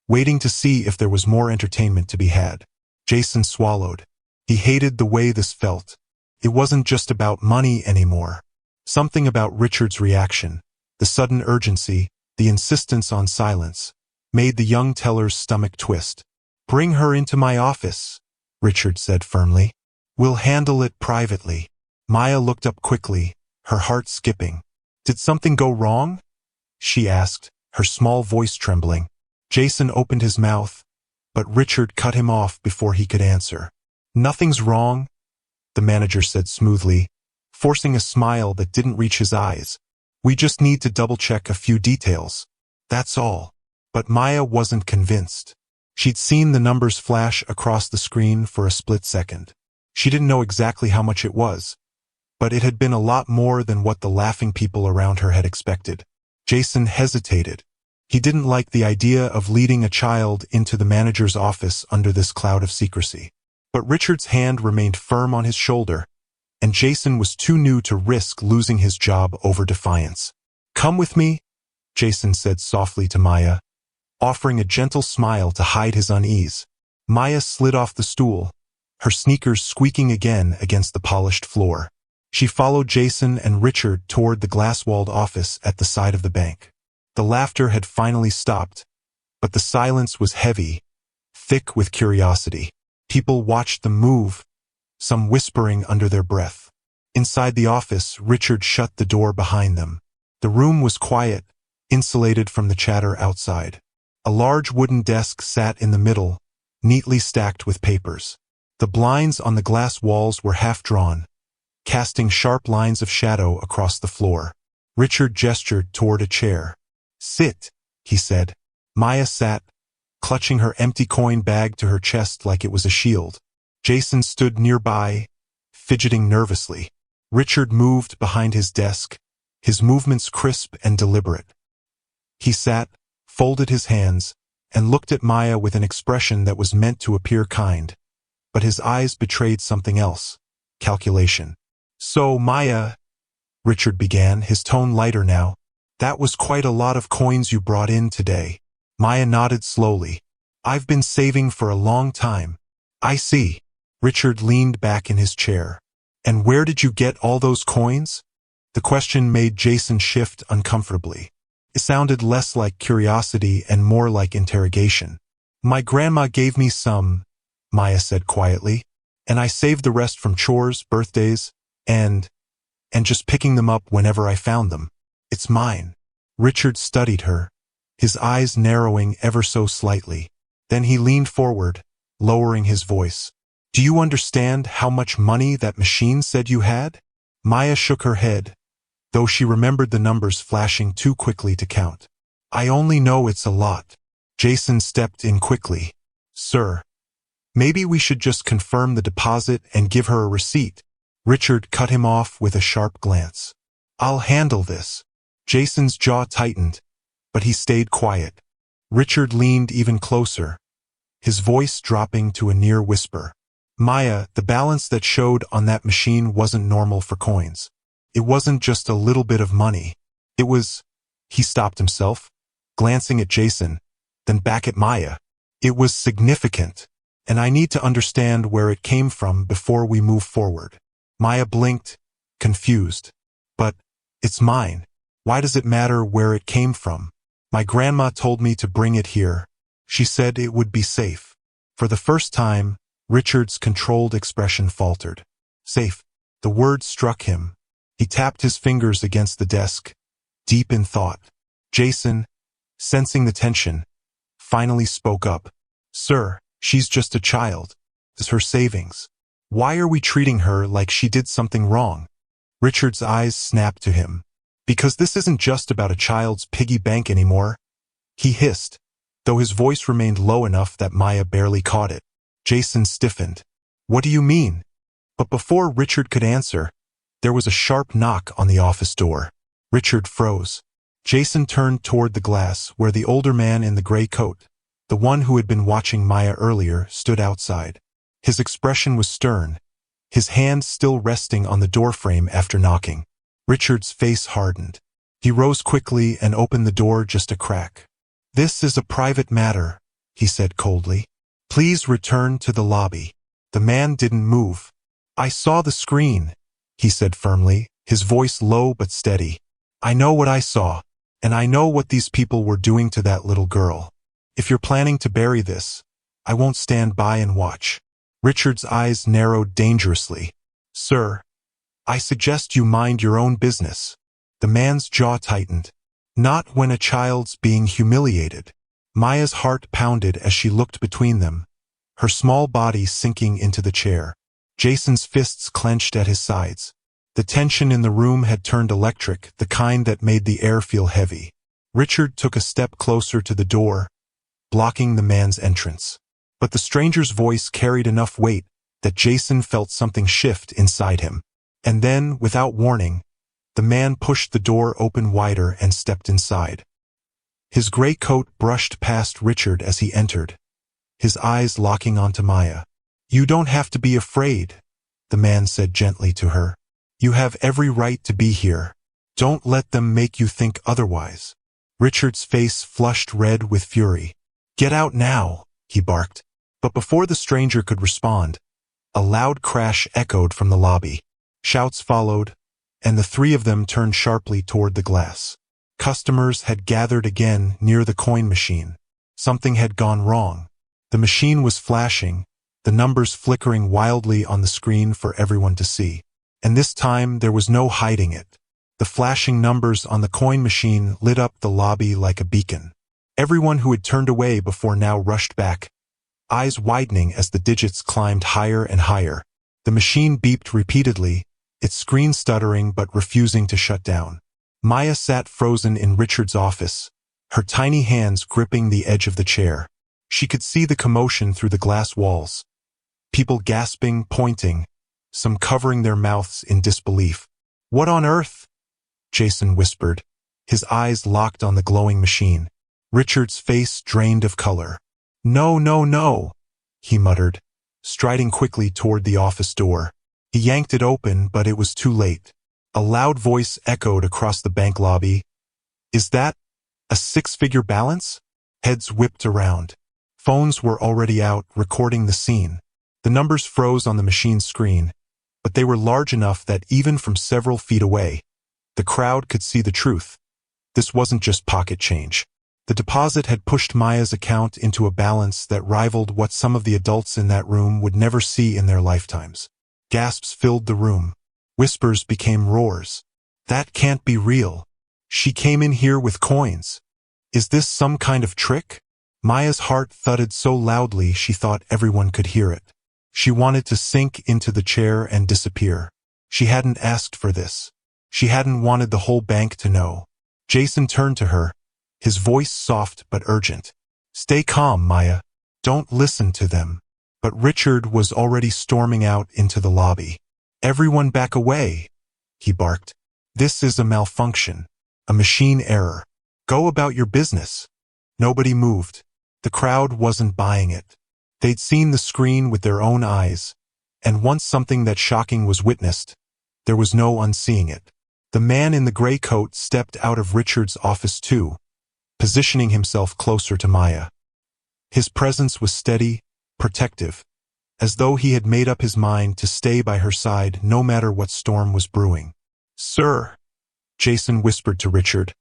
waiting to see if there was more entertainment to be had. Jason swallowed. He hated the way this felt. It wasn't just about money anymore. Something about Richard's reaction, the sudden urgency, the insistence on silence, made the young teller's stomach twist. Bring her into my office, Richard said firmly. We'll handle it privately. Maya looked up quickly, her heart skipping. Did something go wrong? She asked, her small voice trembling. Jason opened his mouth, but Richard cut him off before he could answer. Nothing's wrong, the manager said smoothly, forcing a smile that didn't reach his eyes. We just need to double-check a few details. That's all. But Maya wasn't convinced. She'd seen the numbers flash across the screen for a split second. She didn't know exactly how much it was, but it had been a lot more than what the laughing people around her had expected. Jason hesitated. He didn't like the idea of leading a child into the manager's office under this cloud of secrecy. But Richard's hand remained firm on his shoulder, and Jason was too new to risk losing his job over defiance. Come with me, Jason said softly to Maya, offering a gentle smile to hide his unease. Maya slid off the stool, her sneakers squeaking again against the polished floor. She followed Jason and Richard toward the glass-walled office at the side of the bank. The laughter had finally stopped, but the silence was heavy, thick with curiosity. People watched them move, some whispering under their breath. Inside the office, Richard shut the door behind them. The room was quiet, insulated from the chatter outside. A large wooden desk sat in the middle, neatly stacked with papers. The blinds on the glass walls were half drawn, casting sharp lines of shadow across the floor. Richard gestured toward a chair. "Sit," he said. Maya sat, clutching her empty coin bag to her chest like it was a shield. Jason stood nearby, fidgeting nervously. Richard moved behind his desk, his movements crisp and deliberate. He sat, folded his hands, and looked at Maya with an expression that was meant to appear kind. But his eyes betrayed something else: calculation. "So, Maya," Richard began, his tone lighter now, "that was quite a lot of coins you brought in today." Maya nodded slowly. "I've been saving for a long time." "I see." Richard leaned back in his chair. "And where did you get all those coins?" The question made Jason shift uncomfortably. It sounded less like curiosity and more like interrogation. "My grandma gave me some," Maya said quietly, "and I saved the rest from chores, birthdays, and just picking them up whenever I found them. It's mine." Richard studied her, his eyes narrowing ever so slightly. Then he leaned forward, lowering his voice. "Do you understand how much money that machine said you had?" Maya shook her head, though she remembered the numbers flashing too quickly to count. "I only know it's a lot." Jason stepped in quickly. "Sir, maybe we should just confirm the deposit and give her a receipt." Richard cut him off with a sharp glance. "I'll handle this." Jason's jaw tightened, but he stayed quiet. Richard leaned even closer, his voice dropping to a near whisper. "Maya, the balance that showed on that machine wasn't normal for coins. It wasn't just a little bit of money. It was—" He stopped himself, glancing at Jason, then back at Maya. "It was significant, and I need to understand where it came from before we move forward." Maya blinked, confused. "But it's mine. Why does it matter where it came from? My grandma told me to bring it here. She said it would be safe." For the first time, Richard's controlled expression faltered. Safe. The word struck him. He tapped his fingers against the desk, deep in thought. Jason, sensing the tension, finally spoke up. "Sir, she's just a child. It's her savings. Why are we treating her like she did something wrong?" Richard's eyes snapped to him. "Because this isn't just about a child's piggy bank anymore," he hissed, though his voice remained low enough that Maya barely caught it. Jason stiffened. "What do you mean?" But before Richard could answer, there was a sharp knock on the office door. Richard froze. Jason turned toward the glass where the older man in the gray coat, the one who had been watching Maya earlier, stood outside. His expression was stern, his hand still resting on the doorframe after knocking. Richard's face hardened. He rose quickly and opened the door just a crack. "This is a private matter," he said coldly. "Please return to the lobby." The man didn't move. "I saw the screen," he said firmly, his voice low but steady. "I know what I saw, and I know what these people were doing to that little girl. If you're planning to bury this, I won't stand by and watch." Richard's eyes narrowed dangerously. "Sir, I suggest you mind your own business." The man's jaw tightened. "Not when a child's being humiliated." Maya's heart pounded as she looked between them, her small body sinking into the chair. Jason's fists clenched at his sides. The tension in the room had turned electric, the kind that made the air feel heavy. Richard took a step closer to the door, blocking the man's entrance. But the stranger's voice carried enough weight that Jason felt something shift inside him. And then, without warning, the man pushed the door open wider and stepped inside. His gray coat brushed past Richard as he entered, his eyes locking onto Maya. "You don't have to be afraid," the man said gently to her. "You have every right to be here. Don't let them make you think otherwise." Richard's face flushed red with fury. "Get out now," he barked. But before the stranger could respond, a loud crash echoed from the lobby. Shouts followed, and the three of them turned sharply toward the glass. Customers had gathered again near the coin machine. Something had gone wrong. The machine was flashing, the numbers flickering wildly on the screen for everyone to see. And this time there was no hiding it. The flashing numbers on the coin machine lit up the lobby like a beacon. Everyone who had turned away before now rushed back, eyes widening as the digits climbed higher and higher. The machine beeped repeatedly, its screen stuttering but refusing to shut down. Maya sat frozen in Richard's office, her tiny hands gripping the edge of the chair. She could see the commotion through the glass walls. People gasping, pointing, some covering their mouths in disbelief. "What on earth?" Jason whispered, his eyes locked on the glowing machine. Richard's face drained of color. "No, no, no," he muttered, striding quickly toward the office door. He yanked it open, but it was too late. A loud voice echoed across the bank lobby. "Is that a six-figure balance?" Heads whipped around. Phones were already out, recording the scene. The numbers froze on the machine's screen, but they were large enough that even from several feet away, the crowd could see the truth. This wasn't just pocket change. The deposit had pushed Maya's account into a balance that rivaled what some of the adults in that room would never see in their lifetimes. Gasps filled the room. Whispers became roars. "That can't be real. She came in here with coins. Is this some kind of trick?" Maya's heart thudded so loudly she thought everyone could hear it. She wanted to sink into the chair and disappear. She hadn't asked for this. She hadn't wanted the whole bank to know. Jason turned to her, his voice soft but urgent. "Stay calm, Maya. Don't listen to them." But Richard was already storming out into the lobby. "Everyone back away," he barked. "This is a malfunction, a machine error. Go about your business." Nobody moved. The crowd wasn't buying it. They'd seen the screen with their own eyes, and once something that shocking was witnessed, there was no unseeing it. The man in the gray coat stepped out of Richard's office too, positioning himself closer to Maya. His presence was steady, protective, as though he had made up his mind to stay by her side no matter what storm was brewing. "Sir," Jason whispered to Richard,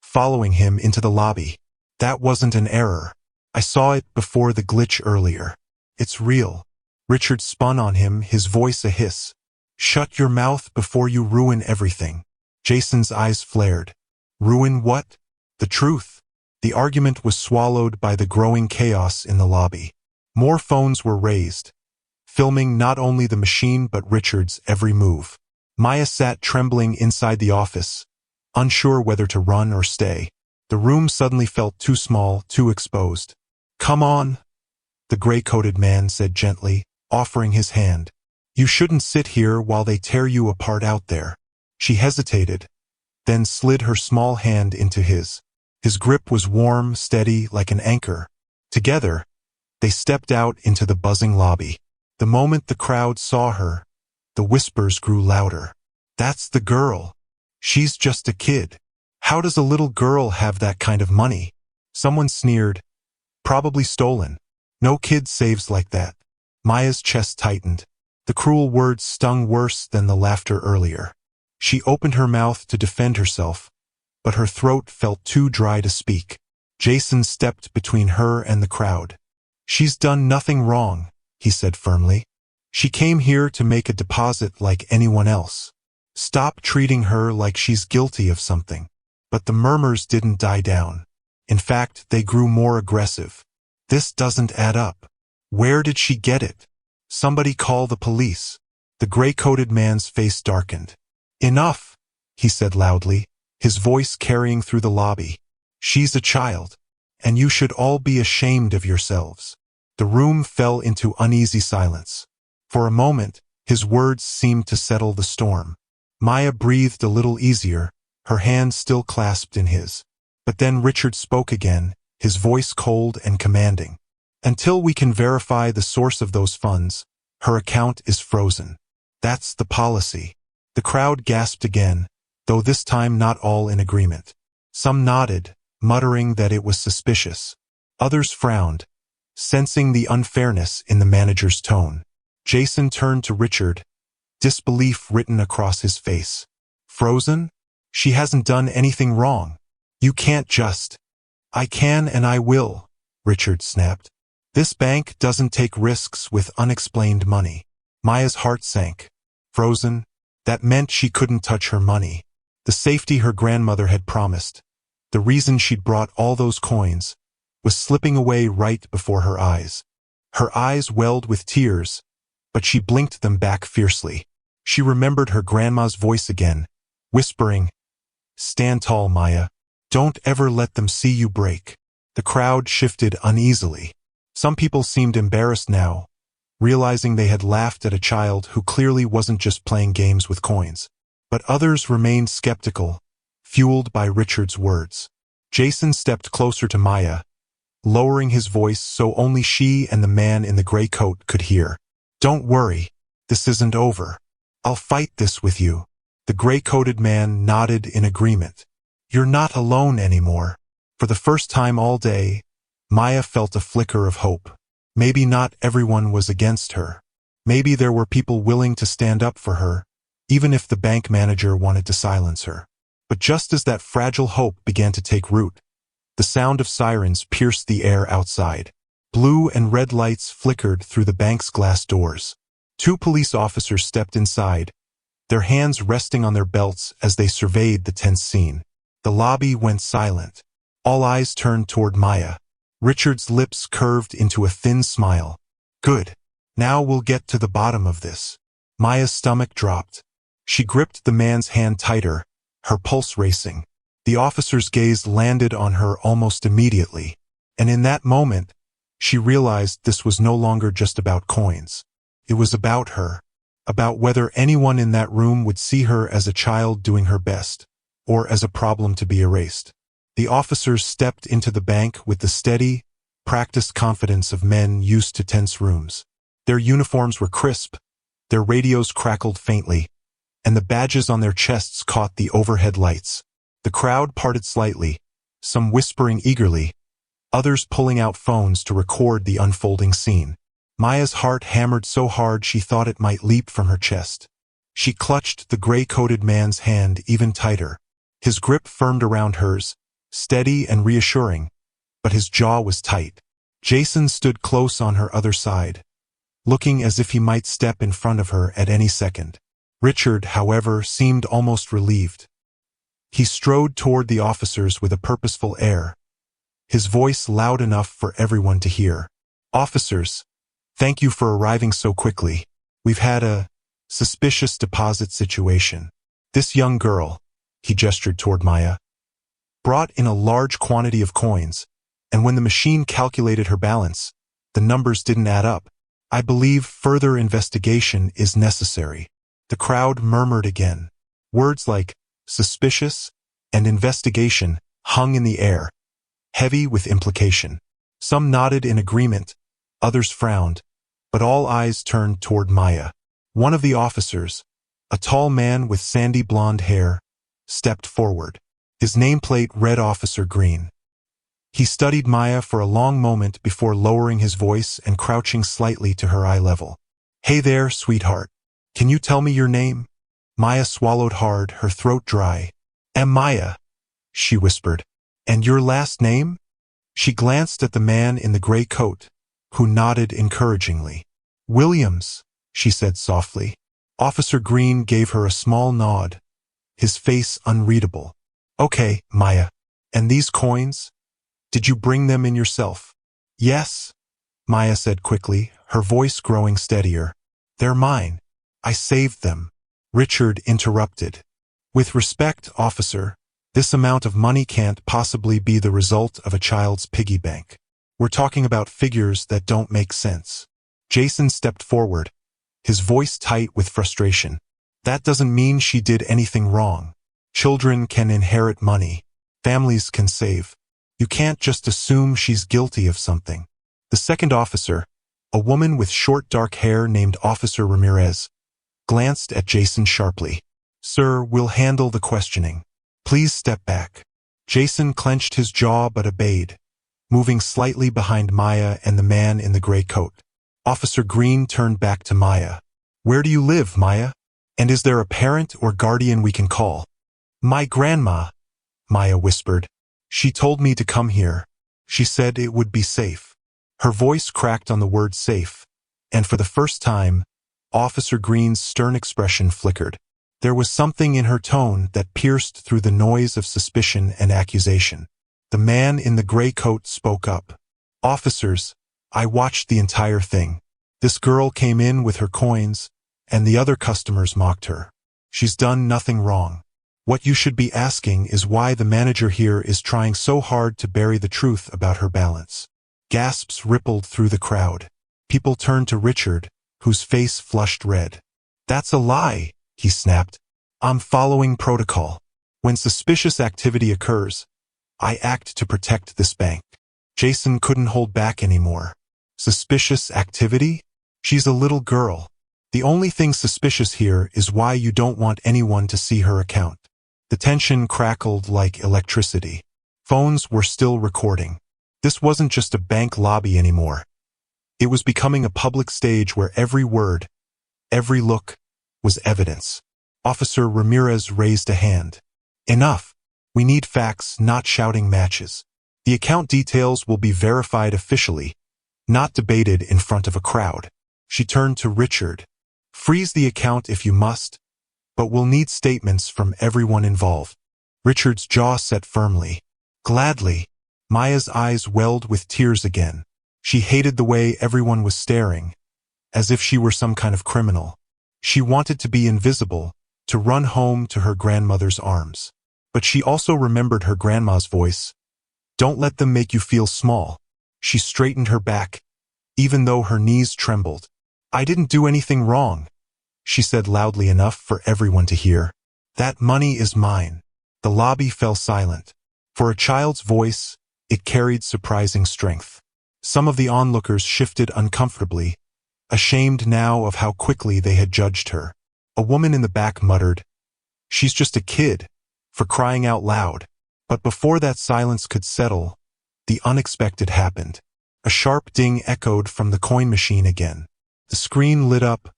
following him into the lobby. "That wasn't an error. I saw it before the glitch earlier. It's real." Richard spun on him, his voice a hiss. "Shut your mouth before you ruin everything." Jason's eyes flared. "Ruin what?" "The truth." The argument was swallowed by the growing chaos in the lobby. More phones were raised, filming not only the machine but Richard's every move. Maya sat trembling inside the office, unsure whether to run or stay. The room suddenly felt too small, too exposed. "Come on," the gray-coated man said gently, offering his hand. "You shouldn't sit here while they tear you apart out there." She hesitated, then slid her small hand into his. His grip was warm, steady, like an anchor. Together, they stepped out into the buzzing lobby. The moment the crowd saw her, the whispers grew louder. "That's the girl. She's just a kid. How does a little girl have that kind of money?" Someone sneered. "Probably stolen. No kid saves like that." Maya's chest tightened. The cruel words stung worse than the laughter earlier. She opened her mouth to defend herself, but her throat felt too dry to speak. Jason stepped between her and the crowd. "She's done nothing wrong," he said firmly. "She came here to make a deposit like anyone else. Stop treating her like she's guilty of something." But the murmurs didn't die down. In fact, they grew more aggressive. "This doesn't add up. Where did she get it? Somebody call the police." The gray-coated man's face darkened. "Enough," he said loudly, his voice carrying through the lobby. "She's a child, and you should all be ashamed of yourselves." The room fell into uneasy silence. For a moment, his words seemed to settle the storm. Maya breathed a little easier, her hand still clasped in his. But then Richard spoke again, his voice cold and commanding. "Until we can verify the source of those funds, her account is frozen. That's the policy." The crowd gasped again, though this time not all in agreement. Some nodded, muttering that it was suspicious. Others frowned, sensing the unfairness in the manager's tone. Jason turned to Richard, disbelief written across his face. "Frozen? She hasn't done anything wrong. You can't just—" "I can and I will," Richard snapped. "This bank doesn't take risks with unexplained money." Maya's heart sank. Frozen? That meant she couldn't touch her money. The safety her grandmother had promised, the reason she'd brought all those coins, was slipping away right before her eyes. Her eyes welled with tears, but she blinked them back fiercely. She remembered her grandma's voice again, whispering, "Stand tall, Maya. Don't ever let them see you break." The crowd shifted uneasily. Some people seemed embarrassed now, realizing they had laughed at a child who clearly wasn't just playing games with coins. But others remained skeptical, fueled by Richard's words. Jason stepped closer to Maya, lowering his voice so only she and the man in the gray coat could hear. "Don't worry, this isn't over. I'll fight this with you." The gray-coated man nodded in agreement. "You're not alone anymore." For the first time all day, Maya felt a flicker of hope. Maybe not everyone was against her. Maybe there were people willing to stand up for her, even if the bank manager wanted to silence her. But just as that fragile hope began to take root, the sound of sirens pierced the air outside. Blue and red lights flickered through the bank's glass doors. 2 police officers stepped inside, their hands resting on their belts as they surveyed the tense scene. The lobby went silent. All eyes turned toward Maya. Richard's lips curved into a thin smile. "Good. Now we'll get to the bottom of this." Maya's stomach dropped. She gripped the man's hand tighter, her pulse racing. The officer's gaze landed on her almost immediately, and in that moment, she realized this was no longer just about coins. It was about her, about whether anyone in that room would see her as a child doing her best, or as a problem to be erased. The officers stepped into the bank with the steady, practiced confidence of men used to tense rooms. Their uniforms were crisp, their radios crackled faintly, and the badges on their chests caught the overhead lights. The crowd parted slightly, some whispering eagerly, others pulling out phones to record the unfolding scene. Maya's heart hammered so hard she thought it might leap from her chest. She clutched the gray-coated man's hand even tighter. His grip firmed around hers, steady and reassuring, but his jaw was tight. Jason stood close on her other side, looking as if he might step in front of her at any second. Richard, however, seemed almost relieved. He strode toward the officers with a purposeful air, his voice loud enough for everyone to hear. "Officers, thank you for arriving so quickly. We've had a suspicious deposit situation. This young girl," he gestured toward Maya, "brought in a large quantity of coins, and when the machine calculated her balance, the numbers didn't add up. I believe further investigation is necessary." The crowd murmured again. Words like suspicious and investigation hung in the air, heavy with implication. Some nodded in agreement, others frowned, but all eyes turned toward Maya. One of the officers, a tall man with sandy blonde hair, stepped forward. His nameplate read Officer Green. He studied Maya for a long moment before lowering his voice and crouching slightly to her eye level. "Hey there, sweetheart. Can you tell me your name?" Maya swallowed hard, her throat dry. "I'm Maya," she whispered. "And your last name?" She glanced at the man in the gray coat, who nodded encouragingly. "Williams," she said softly. Officer Green gave her a small nod, his face unreadable. "Okay, Maya. And these coins? Did you bring them in yourself?" "Yes," Maya said quickly, her voice growing steadier. "They're mine. I saved them." Richard interrupted. "With respect, officer, this amount of money can't possibly be the result of a child's piggy bank. We're talking about figures that don't make sense." Jason stepped forward, his voice tight with frustration. "That doesn't mean she did anything wrong. Children can inherit money. Families can save. You can't just assume she's guilty of something." The second officer, a woman with short dark hair named Officer Ramirez, glanced at Jason sharply. "Sir, we'll handle the questioning. Please step back." Jason clenched his jaw but obeyed, moving slightly behind Maya and the man in the gray coat. Officer Green turned back to Maya. "Where do you live, Maya? And is there a parent or guardian we can call?" "My grandma," Maya whispered. "She told me to come here. She said it would be safe." Her voice cracked on the word safe, and for the first time, Officer Green's stern expression flickered. There was something in her tone that pierced through the noise of suspicion and accusation. The man in the gray coat spoke up. "Officers, I watched the entire thing. This girl came in with her coins, and the other customers mocked her. She's done nothing wrong. What you should be asking is why the manager here is trying so hard to bury the truth about her balance. Gasps rippled through the crowd. People turned to Richard, whose face flushed red. That's a lie, he snapped. I'm following protocol. When suspicious activity occurs, I act to protect this bank. Jason couldn't hold back anymore. Suspicious activity? She's a little girl. The only thing suspicious here is why you don't want anyone to see her account. The tension crackled like electricity. Phones were still recording. This wasn't just a bank lobby anymore. It was becoming a public stage where every word, every look, was evidence. Officer Ramirez raised a hand. Enough. We need facts, not shouting matches. The account details will be verified officially, not debated in front of a crowd. She turned to Richard. Freeze the account if you must, but we'll need statements from everyone involved. Richard's jaw set firmly. Gladly. Maya's eyes welled with tears again. She hated the way everyone was staring, as if she were some kind of criminal. She wanted to be invisible, to run home to her grandmother's arms. But she also remembered her grandma's voice. Don't let them make you feel small. She straightened her back, even though her knees trembled. I didn't do anything wrong, she said loudly enough for everyone to hear. That money is mine. The lobby fell silent. For a child's voice, it carried surprising strength. Some of the onlookers shifted uncomfortably, ashamed now of how quickly they had judged her. A woman in the back muttered, "She's just a kid, for crying out loud." But before that silence could settle, the unexpected happened. A sharp ding echoed from the coin machine again. The screen lit up,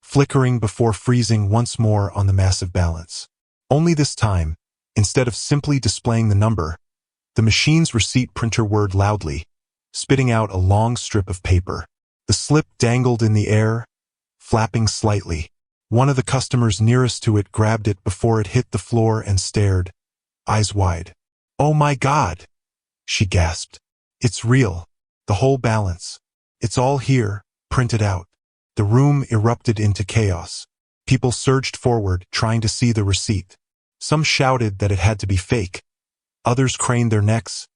flickering before freezing once more on the massive balance. Only this time, instead of simply displaying the number, the machine's receipt printer whirred loudly, spitting out a long strip of paper. The slip dangled in the air, flapping slightly. One of the customers nearest to it grabbed it before it hit the floor and stared, eyes wide. "Oh my God!" she gasped. "It's real. The whole balance. It's all here, printed out." The room erupted into chaos. People surged forward, trying to see the receipt. Some shouted that it had to be fake. Others craned their necks,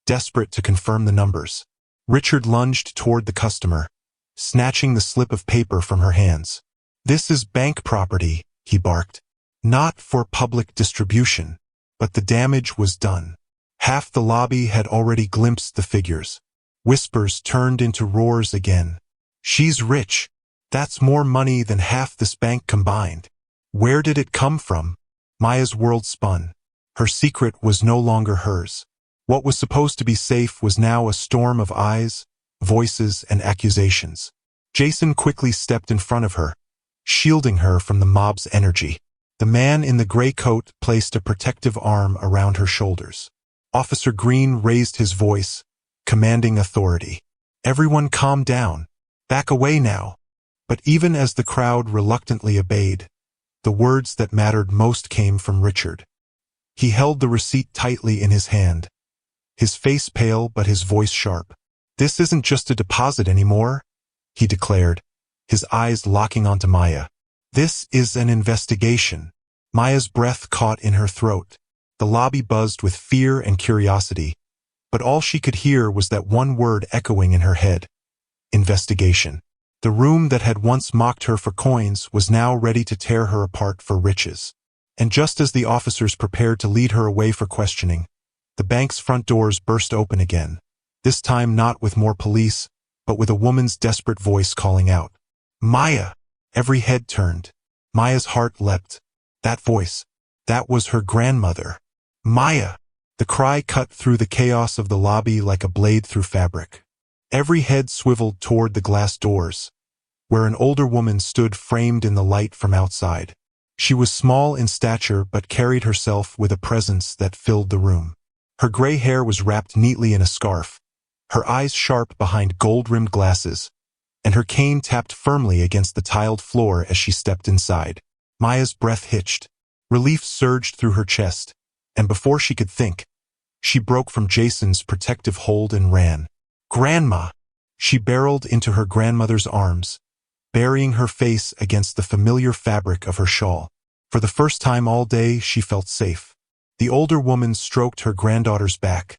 desperate to confirm the numbers. Richard lunged toward the customer, snatching the slip of paper from her hands. "This is bank property," he barked. "Not for public distribution." But the damage was done. Half the lobby had already glimpsed the figures. Whispers turned into roars again. "She's rich. That's more money than half this bank combined. Where did it come from?" Maya's world spun. Her secret was no longer hers. What was supposed to be safe was now a storm of eyes, voices, and accusations. Jason quickly stepped in front of her, shielding her from the mob's energy. The man in the gray coat placed a protective arm around her shoulders. Officer Green raised his voice, commanding authority. "Everyone calm down. Back away now." But even as the crowd reluctantly obeyed, the words that mattered most came from Richard. He held the receipt tightly in his hand, his face pale but his voice sharp. "This isn't just a deposit anymore," he declared, his eyes locking onto Maya. "This is an investigation." Maya's breath caught in her throat. The lobby buzzed with fear and curiosity, but all she could hear was that one word echoing in her head. Investigation. The room that had once mocked her for coins was now ready to tear her apart for riches. And just as the officers prepared to lead her away for questioning, the bank's front doors burst open again, this time not with more police, but with a woman's desperate voice calling out, "Maya!" Every head turned. Maya's heart leapt. That voice. That was her grandmother. "Maya!" The cry cut through the chaos of the lobby like a blade through fabric. Every head swiveled toward the glass doors, where an older woman stood framed in the light from outside. She was small in stature but carried herself with a presence that filled the room. Her gray hair was wrapped neatly in a scarf, her eyes sharp behind gold-rimmed glasses, and her cane tapped firmly against the tiled floor as she stepped inside. Maya's breath hitched. Relief surged through her chest, and before she could think, she broke from Jason's protective hold and ran. "Grandma!" She barreled into her grandmother's arms, burying her face against the familiar fabric of her shawl. For the first time all day, she felt safe. The older woman stroked her granddaughter's back,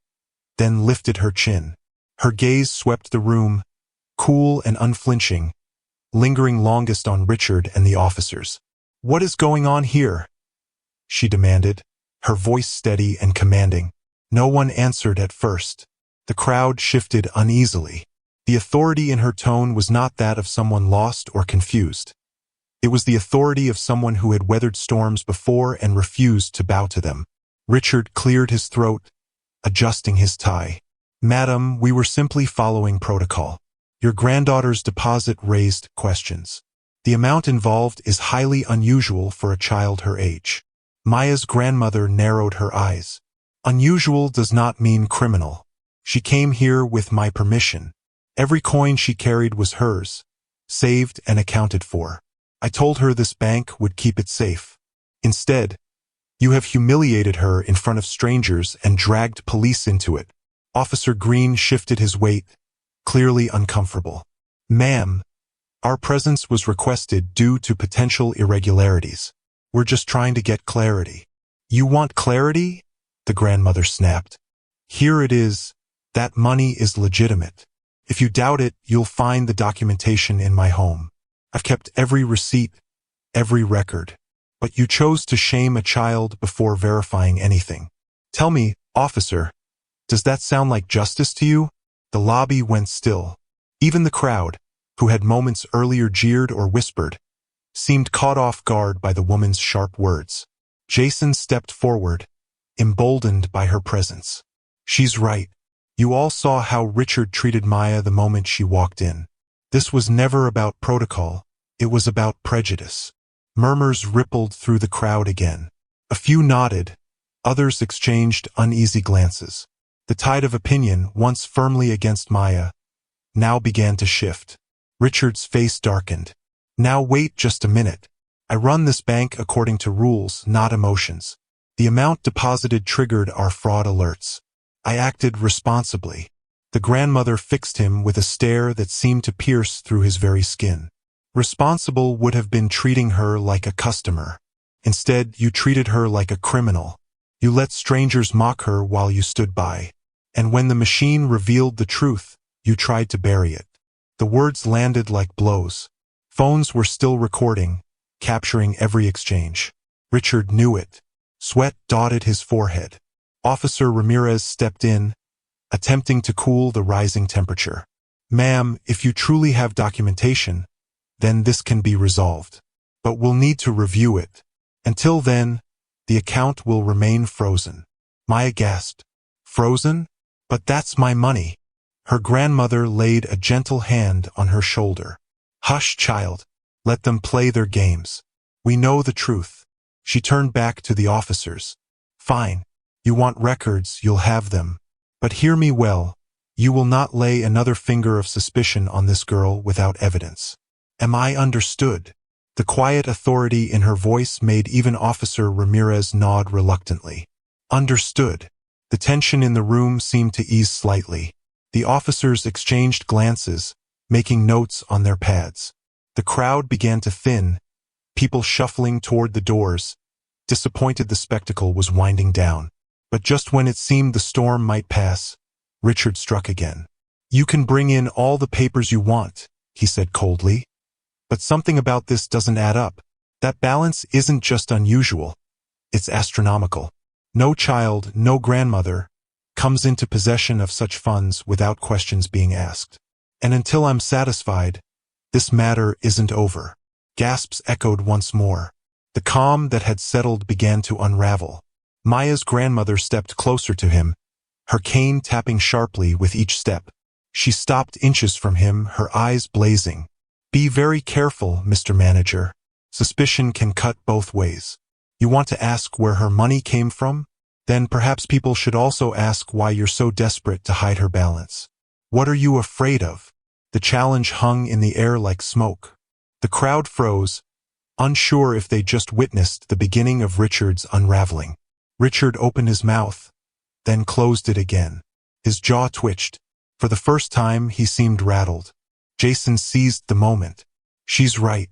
then lifted her chin. Her gaze swept the room, cool and unflinching, lingering longest on Richard and the officers. "What is going on here?" she demanded, her voice steady and commanding. No one answered at first. The crowd shifted uneasily. The authority in her tone was not that of someone lost or confused. It was the authority of someone who had weathered storms before and refused to bow to them. Richard cleared his throat, adjusting his tie. "Madam, we were simply following protocol. Your granddaughter's deposit raised questions. The amount involved is highly unusual for a child her age." Maya's grandmother narrowed her eyes. "Unusual does not mean criminal. She came here with my permission. Every coin she carried was hers, saved and accounted for. I told her this bank would keep it safe. Instead, you have humiliated her in front of strangers and dragged police into it." Officer Green shifted his weight, clearly uncomfortable. "Ma'am, our presence was requested due to potential irregularities. We're just trying to get clarity." "You want clarity?" the grandmother snapped. "Here it is. That money is legitimate. If you doubt it, you'll find the documentation in my home. I've kept every receipt, every record. But you chose to shame a child before verifying anything. Tell me, officer, does that sound like justice to you?" The lobby went still. Even the crowd, who had moments earlier jeered or whispered, seemed caught off guard by the woman's sharp words. Jason stepped forward, emboldened by her presence. "She's right. You all saw how Richard treated Maya the moment she walked in. This was never about protocol, it was about prejudice." Murmurs rippled through the crowd again. A few nodded, others exchanged uneasy glances. The tide of opinion, once firmly against Maya, now began to shift. Richard's face darkened. "Now wait just a minute. I run this bank according to rules, not emotions. The amount deposited triggered our fraud alerts. I acted responsibly." The grandmother fixed him with a stare that seemed to pierce through his very skin. "Responsible would have been treating her like a customer. Instead, you treated her like a criminal. You let strangers mock her while you stood by. And when the machine revealed the truth, you tried to bury it." The words landed like blows. Phones were still recording, capturing every exchange. Richard knew it. Sweat dotted his forehead. Officer Ramirez stepped in, attempting to cool the rising temperature. "Ma'am, if you truly have documentation, then this can be resolved. But we'll need to review it. Until then, the account will remain frozen." Maya gasped. "Frozen? But that's my money." Her grandmother laid a gentle hand on her shoulder. "Hush, child. Let them play their games. We know the truth." She turned back to the officers. "Fine. You want records, you'll have them. But hear me well. You will not lay another finger of suspicion on this girl without evidence. Am I understood?" The quiet authority in her voice made even Officer Ramirez nod reluctantly. "Understood." The tension in the room seemed to ease slightly. The officers exchanged glances, making notes on their pads. The crowd began to thin, people shuffling toward the doors, disappointed the spectacle was winding down. But just when it seemed the storm might pass, Richard struck again. "You can bring in all the papers you want," he said coldly. "But something about this doesn't add up. That balance isn't just unusual, it's astronomical. No child, no grandmother, comes into possession of such funds without questions being asked. And until I'm satisfied, this matter isn't over." Gasps echoed once more. The calm that had settled began to unravel. Maya's grandmother stepped closer to him, her cane tapping sharply with each step. She stopped inches from him, her eyes blazing. "Be very careful, Mr. Manager. Suspicion can cut both ways. You want to ask where her money came from? Then perhaps people should also ask why you're so desperate to hide her balance. What are you afraid of?" The challenge hung in the air like smoke. The crowd froze, unsure if they just witnessed the beginning of Richard's unraveling. Richard opened his mouth, then closed it again. His jaw twitched. For the first time, he seemed rattled. Jason seized the moment. She's right.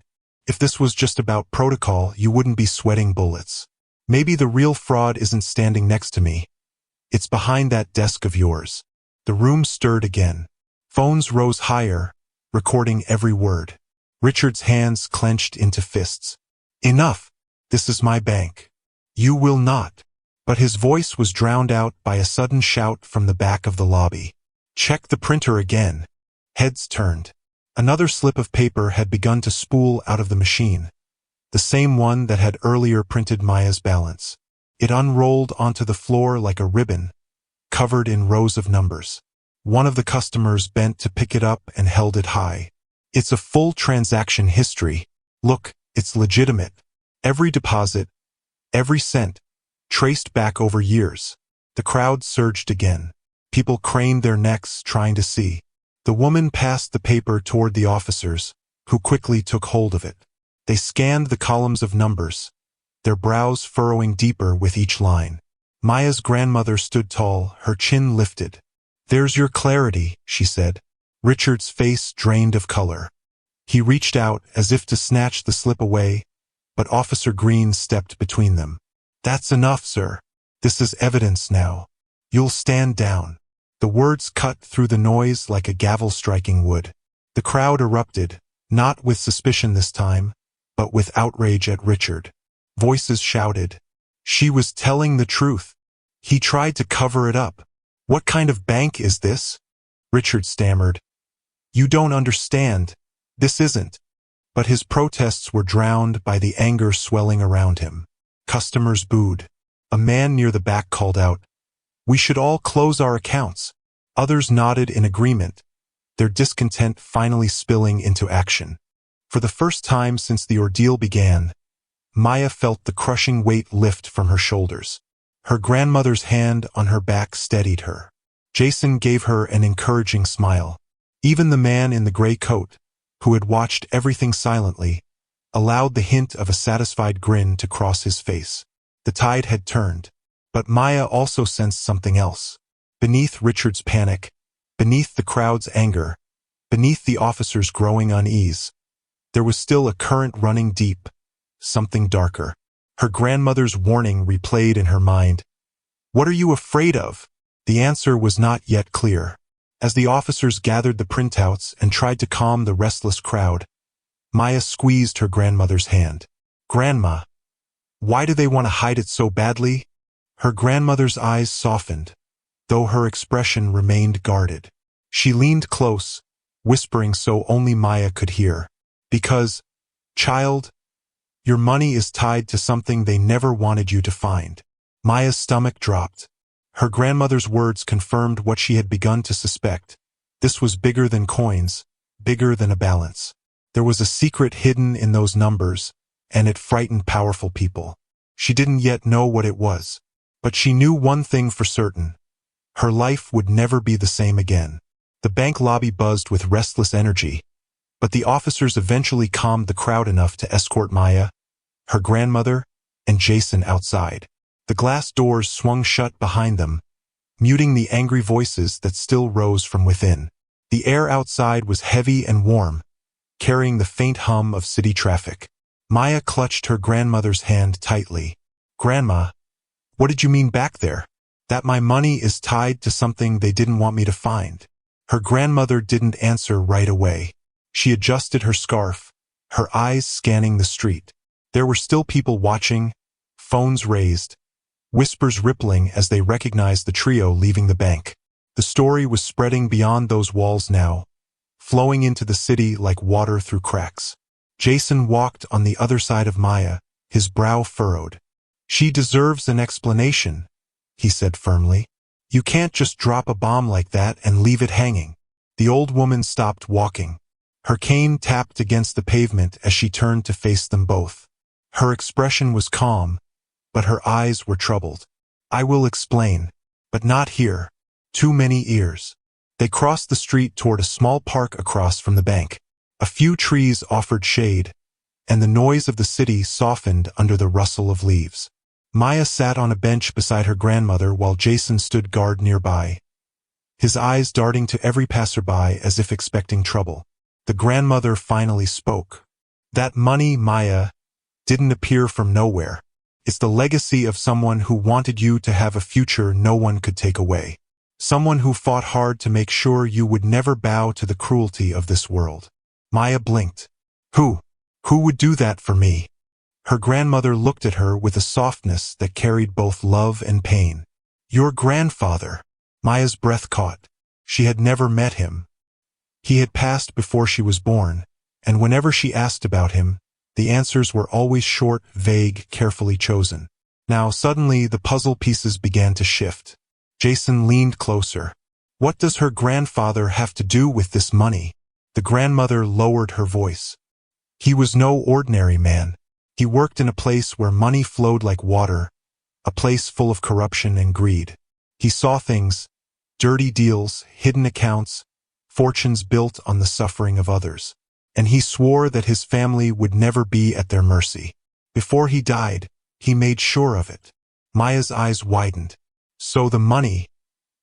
If this was just about protocol, you wouldn't be sweating bullets. Maybe the real fraud isn't standing next to me. It's behind that desk of yours. The room stirred again. Phones rose higher, recording every word. Richard's hands clenched into fists. Enough! This is my bank. You will not. But his voice was drowned out by a sudden shout from the back of the lobby. Check the printer again. Heads turned. Another slip of paper had begun to spool out of the machine. The same one that had earlier printed Maya's balance. It unrolled onto the floor like a ribbon, covered in rows of numbers. One of the customers bent to pick it up and held it high. It's a full transaction history. Look, it's legitimate. Every deposit, every cent, traced back over years. The crowd surged again. People craned their necks trying to see. The woman passed the paper toward the officers, who quickly took hold of it. They scanned the columns of numbers, their brows furrowing deeper with each line. Maya's grandmother stood tall, her chin lifted. There's your clarity, she said. Richard's face drained of color. He reached out as if to snatch the slip away, but Officer Green stepped between them. That's enough, sir. This is evidence now. You'll stand down. The words cut through the noise like a gavel striking wood. The crowd erupted, not with suspicion this time, but with outrage at Richard. Voices shouted. She was telling the truth. He tried to cover it up. What kind of bank is this? Richard stammered. You don't understand. This isn't. But his protests were drowned by the anger swelling around him. Customers booed. A man near the back called out, "We should all close our accounts." Others nodded in agreement, their discontent finally spilling into action. For the first time since the ordeal began, Maya felt the crushing weight lift from her shoulders. Her grandmother's hand on her back steadied her. Jason gave her an encouraging smile. Even the man in the gray coat, who had watched everything silently, allowed the hint of a satisfied grin to cross his face. The tide had turned, but Maya also sensed something else. Beneath Richard's panic, beneath the crowd's anger, beneath the officer's growing unease, there was still a current running deep, something darker. Her grandmother's warning replayed in her mind. What are you afraid of? The answer was not yet clear. As the officers gathered the printouts and tried to calm the restless crowd, Maya squeezed her grandmother's hand. Grandma, why do they want to hide it so badly? Her grandmother's eyes softened, though her expression remained guarded. She leaned close, whispering so only Maya could hear. Because, child, your money is tied to something they never wanted you to find. Maya's stomach dropped. Her grandmother's words confirmed what she had begun to suspect. This was bigger than coins, bigger than a balance. There was a secret hidden in those numbers, and it frightened powerful people. She didn't yet know what it was, but she knew one thing for certain. Her life would never be the same again. The bank lobby buzzed with restless energy, but the officers eventually calmed the crowd enough to escort Maya, her grandmother, and Jason outside. The glass doors swung shut behind them, muting the angry voices that still rose from within. The air outside was heavy and warm, carrying the faint hum of city traffic. Maya clutched her grandmother's hand tightly. Grandma, what did you mean back there? That my money is tied to something they didn't want me to find. Her grandmother didn't answer right away. She adjusted her scarf, her eyes scanning the street. There were still people watching, phones raised, whispers rippling as they recognized the trio leaving the bank. The story was spreading beyond those walls now, flowing into the city like water through cracks. Jason walked on the other side of Maya, his brow furrowed. She deserves an explanation, he said firmly. You can't just drop a bomb like that and leave it hanging. The old woman stopped walking. Her cane tapped against the pavement as she turned to face them both. Her expression was calm, but her eyes were troubled. I will explain, but not here. Too many ears. They crossed the street toward a small park across from the bank. A few trees offered shade, and the noise of the city softened under the rustle of leaves. Maya sat on a bench beside her grandmother while Jason stood guard nearby. his eyes darting to every passerby as if expecting trouble. The grandmother finally spoke. That money, Maya, didn't appear from nowhere. It's the legacy of someone who wanted you to have a future no one could take away. Someone who fought hard to make sure you would never bow to the cruelty of this world. Maya blinked. Who? Who would do that for me? Her grandmother looked at her with a softness that carried both love and pain. Your grandfather. Maya's breath caught. She had never met him. He had passed before she was born, and whenever she asked about him, the answers were always short, vague, carefully chosen. Now suddenly the puzzle pieces began to shift. Jason leaned closer. What does her grandfather have to do with this money? The grandmother lowered her voice. He was no ordinary man. He worked in a place where money flowed like water, a place full of corruption and greed. He saw things, dirty deals, hidden accounts, fortunes built on the suffering of others. And he swore that his family would never be at their mercy. Before he died, he made sure of it. Maya's eyes widened. So the money,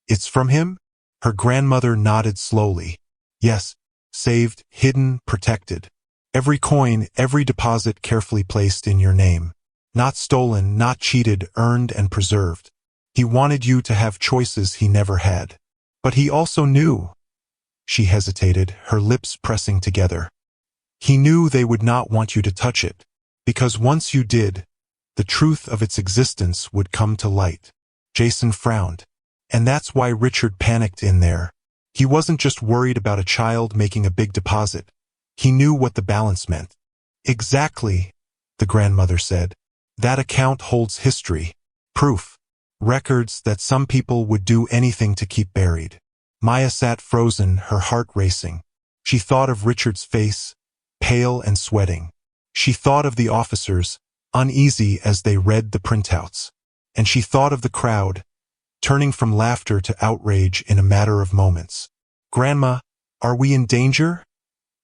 it's from him? Her grandmother nodded slowly. Yes, saved, hidden, protected. Every coin, every deposit carefully placed in your name. Not stolen, not cheated, earned and preserved. He wanted you to have choices he never had. But he also knew. She hesitated, her lips pressing together. He knew they would not want you to touch it, because once you did, the truth of its existence would come to light. Jason frowned. And that's why Richard panicked in there. He wasn't just worried about a child making a big deposit. He knew what the balance meant. Exactly, the grandmother said. That account holds history, proof, records that some people would do anything to keep buried. Maya sat frozen, her heart racing. She thought of Richard's face, pale and sweating. She thought of the officers, uneasy as they read the printouts. And she thought of the crowd, turning from laughter to outrage in a matter of moments. Grandma, are we in danger?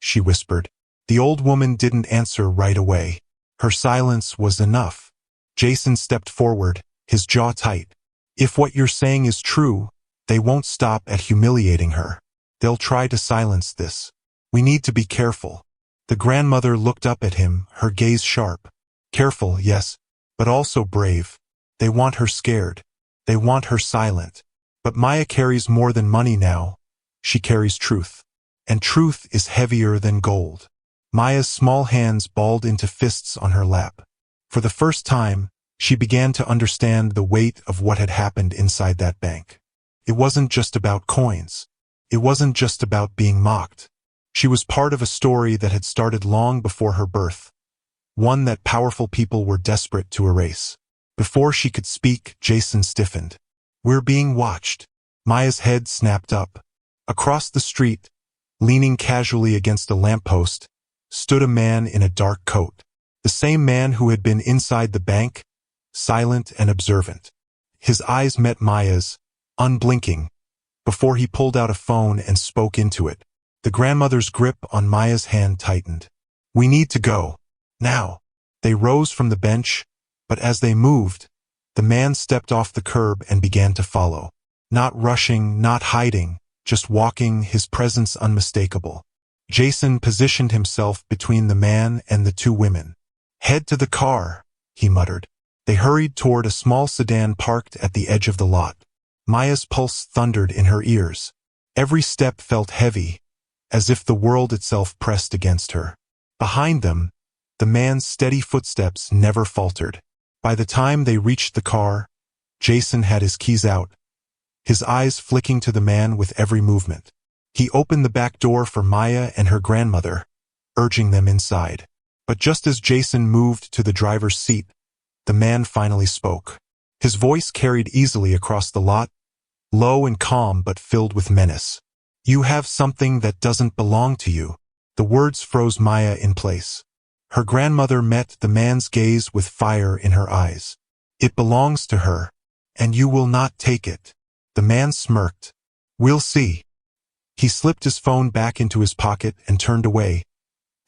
She whispered. The old woman didn't answer right away. Her silence was enough. Jason stepped forward, his jaw tight. If what you're saying is true, they won't stop at humiliating her. They'll try to silence this. We need to be careful. The grandmother looked up at him, her gaze sharp. Careful, yes, but also brave. They want her scared. They want her silent. But Maya carries more than money now. She carries truth. And truth is heavier than gold. Maya's small hands balled into fists on her lap. For the first time, she began to understand the weight of what had happened inside that bank. It wasn't just about coins. It wasn't just about being mocked. She was part of a story that had started long before her birth, one that powerful people were desperate to erase. Before she could speak, Jason stiffened. We're being watched. Maya's head snapped up. Across the street, leaning casually against a lamppost, stood a man in a dark coat. The same man who had been inside the bank, silent and observant. His eyes met Maya's, unblinking, before he pulled out a phone and spoke into it. The grandmother's grip on Maya's hand tightened. We need to go. Now. They rose from the bench, but as they moved, the man stepped off the curb and began to follow. Not rushing, not hiding, just walking, his presence unmistakable. Jason positioned himself between the man and the two women. Head to the car, he muttered. They hurried toward a small sedan parked at the edge of the lot. Maya's pulse thundered in her ears. Every step felt heavy, as if the world itself pressed against her. Behind them, the man's steady footsteps never faltered. By the time they reached the car, Jason had his keys out, his eyes flicking to the man with every movement. He opened the back door for Maya and her grandmother, urging them inside. But just as Jason moved to the driver's seat, the man finally spoke. His voice carried easily across the lot, low and calm but filled with menace. You have something that doesn't belong to you. The words froze Maya in place. Her grandmother met the man's gaze with fire in her eyes. It belongs to her, and you will not take it. The man smirked. We'll see. He slipped his phone back into his pocket and turned away,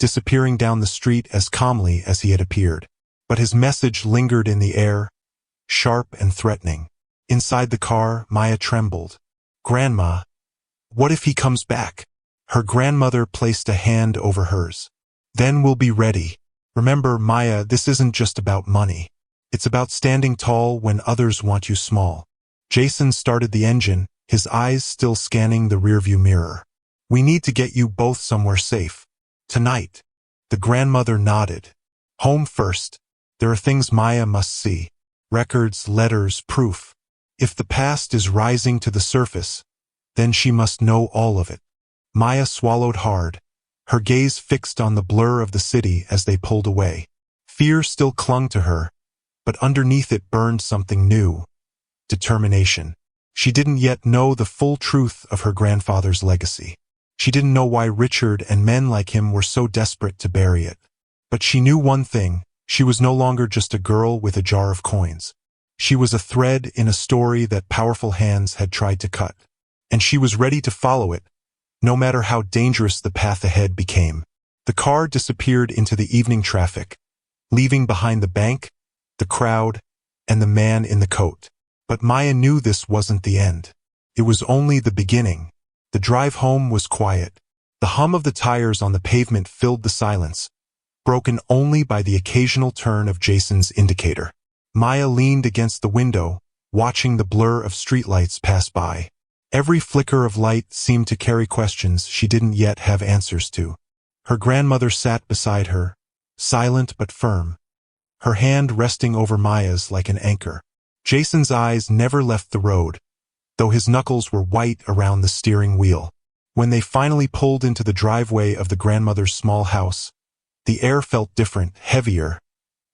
disappearing down the street as calmly as he had appeared. But his message lingered in the air, sharp and threatening. Inside the car, Maya trembled. Grandma, What if he comes back? Her grandmother placed a hand over hers. Then we'll be ready. Remember, Maya, this isn't just about money. It's about standing tall when others want you small. Jason started the engine, his eyes still scanning the rearview mirror. We need to get you both somewhere safe. Tonight. The grandmother nodded. Home first. There are things Maya must see. Records, letters, proof. If the past is rising to the surface, then she must know all of it. Maya swallowed hard, her gaze fixed on the blur of the city as they pulled away. Fear still clung to her, but underneath it burned something new. Determination. She didn't yet know the full truth of her grandfather's legacy. She didn't know why Richard and men like him were so desperate to bury it. But she knew one thing: she was no longer just a girl with a jar of coins. She was a thread in a story that powerful hands had tried to cut. And she was ready to follow it, no matter how dangerous the path ahead became. The car disappeared into the evening traffic, leaving behind the bank, the crowd, and the man in the coat. But Maya knew this wasn't the end. It was only the beginning. The drive home was quiet. The hum of the tires on the pavement filled the silence, broken only by the occasional turn of Jason's indicator. Maya leaned against the window, watching the blur of streetlights pass by. Every flicker of light seemed to carry questions she didn't yet have answers to. Her grandmother sat beside her, silent but firm, her hand resting over Maya's like an anchor. Jason's eyes never left the road, though his knuckles were white around the steering wheel. When they finally pulled into the driveway of the grandmother's small house, the air felt different, heavier,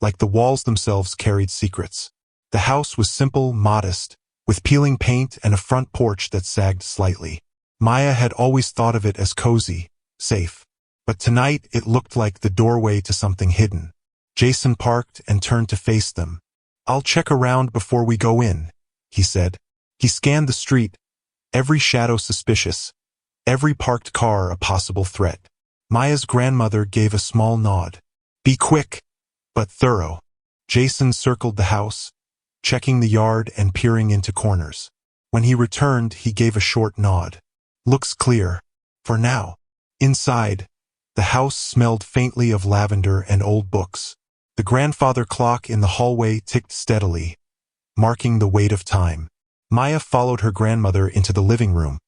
like the walls themselves carried secrets. The house was simple, modest, with peeling paint and a front porch that sagged slightly. Maya had always thought of it as cozy, safe. But tonight it looked like the doorway to something hidden. Jason parked and turned to face them. "I'll check around before we go in," he said. He scanned the street, every shadow suspicious, every parked car a possible threat. Maya's grandmother gave a small nod. "Be quick, but thorough." Jason circled the house, checking the yard and peering into corners. When he returned, he gave a short nod. "Looks clear. For now." Inside, the house smelled faintly of lavender and old books. The grandfather clock in the hallway ticked steadily, marking the weight of time. Maya followed her grandmother into the living room,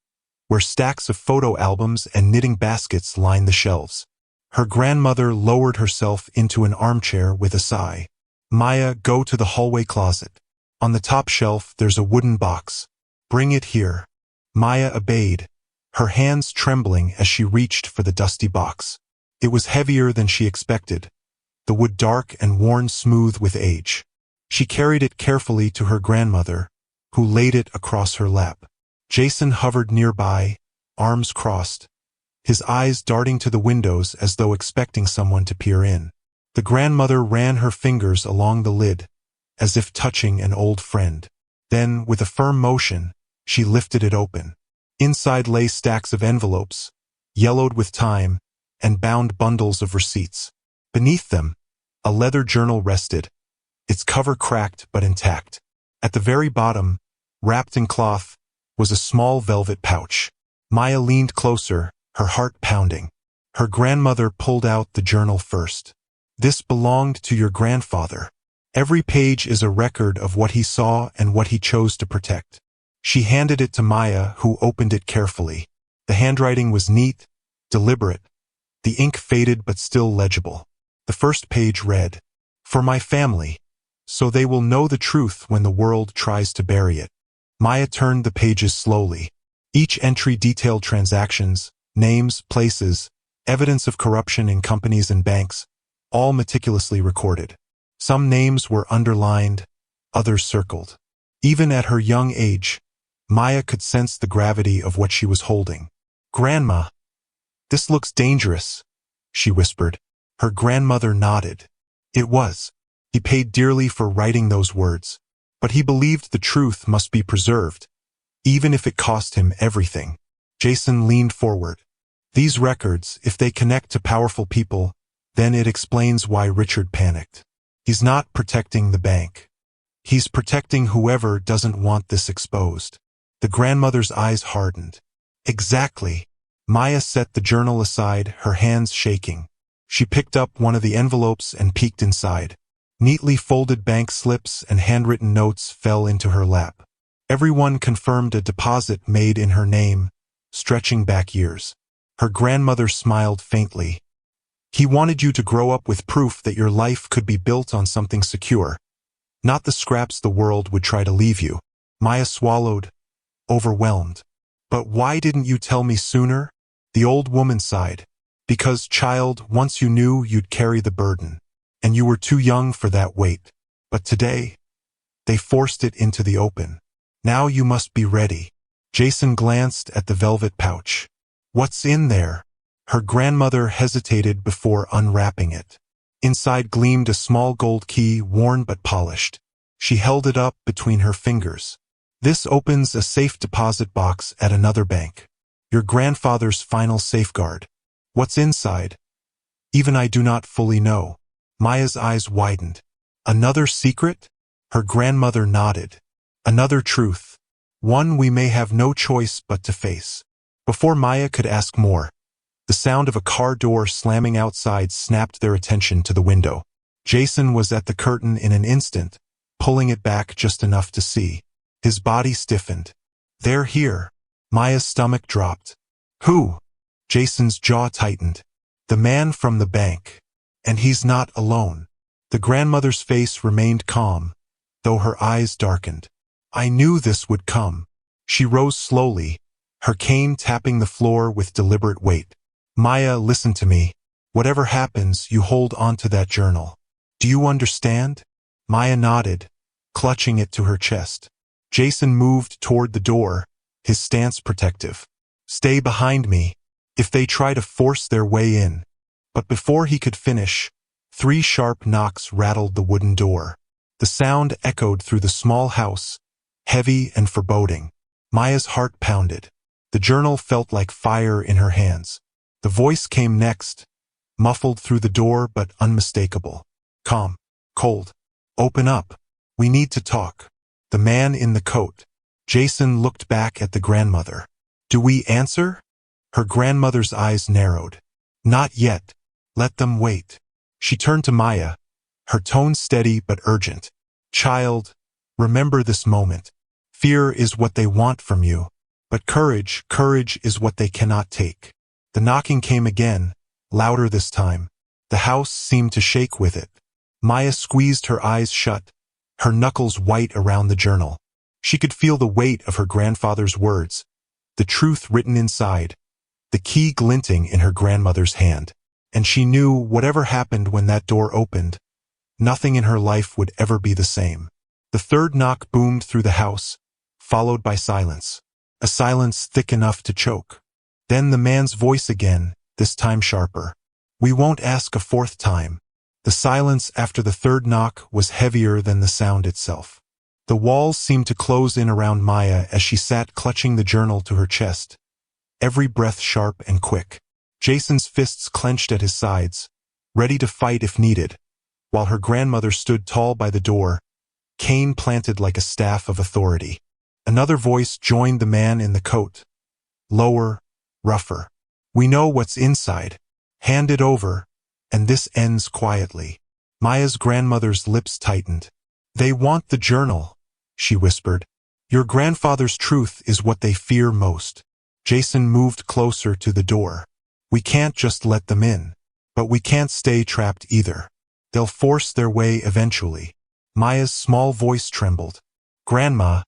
where stacks of photo albums and knitting baskets lined the shelves. Her grandmother lowered herself into an armchair with a sigh. "Maya, go to the hallway closet. On the top shelf, there's a wooden box. Bring it here." Maya obeyed, her hands trembling as she reached for the dusty box. It was heavier than she expected, the wood dark and worn smooth with age. She carried it carefully to her grandmother, who laid it across her lap. Jason hovered nearby, arms crossed, his eyes darting to the windows as though expecting someone to peer in. The grandmother ran her fingers along the lid, as if touching an old friend. Then, with a firm motion, she lifted it open. Inside lay stacks of envelopes, yellowed with time, and bound bundles of receipts. Beneath them, a leather journal rested, its cover cracked but intact. At the very bottom, wrapped in cloth, was a small velvet pouch. Maya leaned closer, her heart pounding. Her grandmother pulled out the journal first. "This belonged to your grandfather. Every page is a record of what he saw and what he chose to protect." She handed it to Maya, who opened it carefully. The handwriting was neat, deliberate, the ink faded but still legible. The first page read, "For my family, so they will know the truth when the world tries to bury it." Maya turned the pages slowly. Each entry detailed transactions, names, places, evidence of corruption in companies and banks, all meticulously recorded. Some names were underlined, others circled. Even at her young age, Maya could sense the gravity of what she was holding. "Grandma, this looks dangerous," she whispered. Her grandmother nodded. It was. He paid dearly for writing those words, but he believed the truth must be preserved, even if it cost him everything. Jason leaned forward. "These records, if they connect to powerful people, then it explains why Richard panicked. He's not protecting the bank. He's protecting whoever doesn't want this exposed." The grandmother's eyes hardened. Exactly. Maya set the journal aside, her hands shaking. She picked up one of the envelopes and peeked inside. Neatly folded bank slips and handwritten notes fell into her lap. Everyone confirmed a deposit made in her name, stretching back years. Her grandmother smiled faintly. He wanted you to grow up with proof that your life could be built on something secure, not the scraps the world would try to leave you. Maya swallowed, overwhelmed. But why didn't you tell me sooner? The old woman sighed. Because, child, once you knew, you'd carry the burden. And you were too young for that weight. But today, they forced it into the open. Now you must be ready. Jason glanced at the velvet pouch. What's in there? Her grandmother hesitated before unwrapping it. Inside gleamed a small gold key, worn but polished. She held it up between her fingers. This opens a safe deposit box at another bank. Your grandfather's final safeguard. What's inside? Even I do not fully know. Maya's eyes widened. Another secret? Her grandmother nodded. Another truth. One we may have no choice but to face. Before Maya could ask more, the sound of a car door slamming outside snapped their attention to the window. Jason was at the curtain in an instant, pulling it back just enough to see. His body stiffened. They're here. Maya's stomach dropped. Who? Jason's jaw tightened. The man from the bank. And he's not alone. The grandmother's face remained calm, though her eyes darkened. I knew this would come. She rose slowly, her cane tapping the floor with deliberate weight. Maya, listen to me. Whatever happens, you hold on to that journal. Do you understand? Maya nodded, clutching it to her chest. Jason moved toward the door, his stance protective. Stay behind me, if they try to force their way in. But before he could finish, 3 sharp knocks rattled the wooden door. The sound echoed through the small house, heavy and foreboding. Maya's heart pounded. The journal felt like fire in her hands. The voice came next, muffled through the door but unmistakable. Calm, cold. Open up. We need to talk. The man in the coat. Jason looked back at the grandmother. Do we answer? Her grandmother's eyes narrowed. Not yet. Let them wait. She turned to Maya, her tone steady but urgent. Child, remember this moment. Fear is what they want from you. But courage is what they cannot take. The knocking came again, louder this time. The house seemed to shake with it. Maya squeezed her eyes shut, her knuckles white around the journal. She could feel the weight of her grandfather's words, the truth written inside, the key glinting in her grandmother's hand. And she knew whatever happened when that door opened, nothing in her life would ever be the same. The third knock boomed through the house, followed by silence. A silence thick enough to choke. Then the man's voice again, this time sharper. We won't ask a fourth time. The silence after the third knock was heavier than the sound itself. The walls seemed to close in around Maya as she sat clutching the journal to her chest, every breath sharp and quick. Jason's fists clenched at his sides, ready to fight if needed, while her grandmother stood tall by the door, cane planted like a staff of authority. Another voice joined the man in the coat. Lower, rougher. We know what's inside. Hand it over, and this ends quietly. Maya's grandmother's lips tightened. They want the journal, she whispered. Your grandfather's truth is what they fear most. Jason moved closer to the door. We can't just let them in. But we can't stay trapped either. They'll force their way eventually. Maya's small voice trembled. Grandma,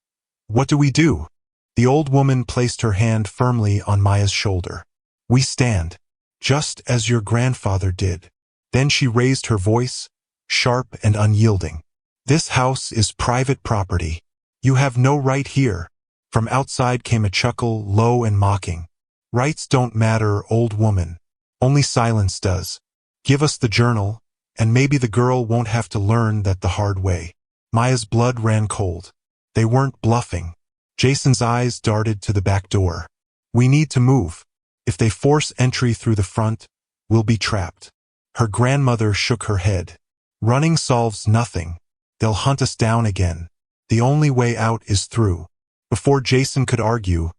what do we do? The old woman placed her hand firmly on Maya's shoulder. We stand, just as your grandfather did. Then she raised her voice, sharp and unyielding. This house is private property. You have no right here. From outside came a chuckle, low and mocking. Rights don't matter, old woman. Only silence does. Give us the journal, and maybe the girl won't have to learn that the hard way. Maya's blood ran cold. They weren't bluffing. Jason's eyes darted to the back door. We need to move. If they force entry through the front, we'll be trapped. Her grandmother shook her head. Running solves nothing. They'll hunt us down again. The only way out is through. Before Jason could argue,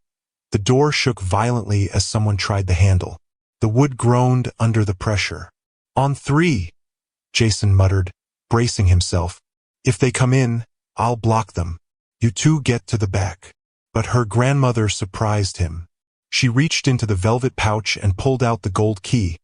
The door shook violently as someone tried the handle. The wood groaned under the pressure. "On three," Jason muttered, bracing himself. "If they come in, I'll block them. You two get to the back." But her grandmother surprised him. She reached into the velvet pouch and pulled out the gold key,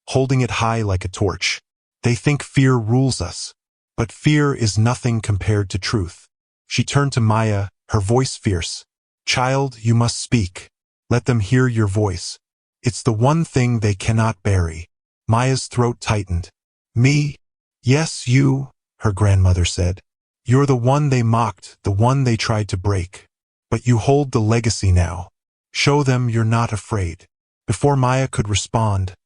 holding it high like a torch. "They think fear rules us, but fear is nothing compared to truth." She turned to Maya, her voice fierce. "Child, you must speak. Let them hear your voice. It's the one thing they cannot bury." Maya's throat tightened. "Me? Yes, you," her grandmother said. "You're the one they mocked, the one they tried to break. But you hold the legacy now. Show them you're not afraid." Before Maya could respond,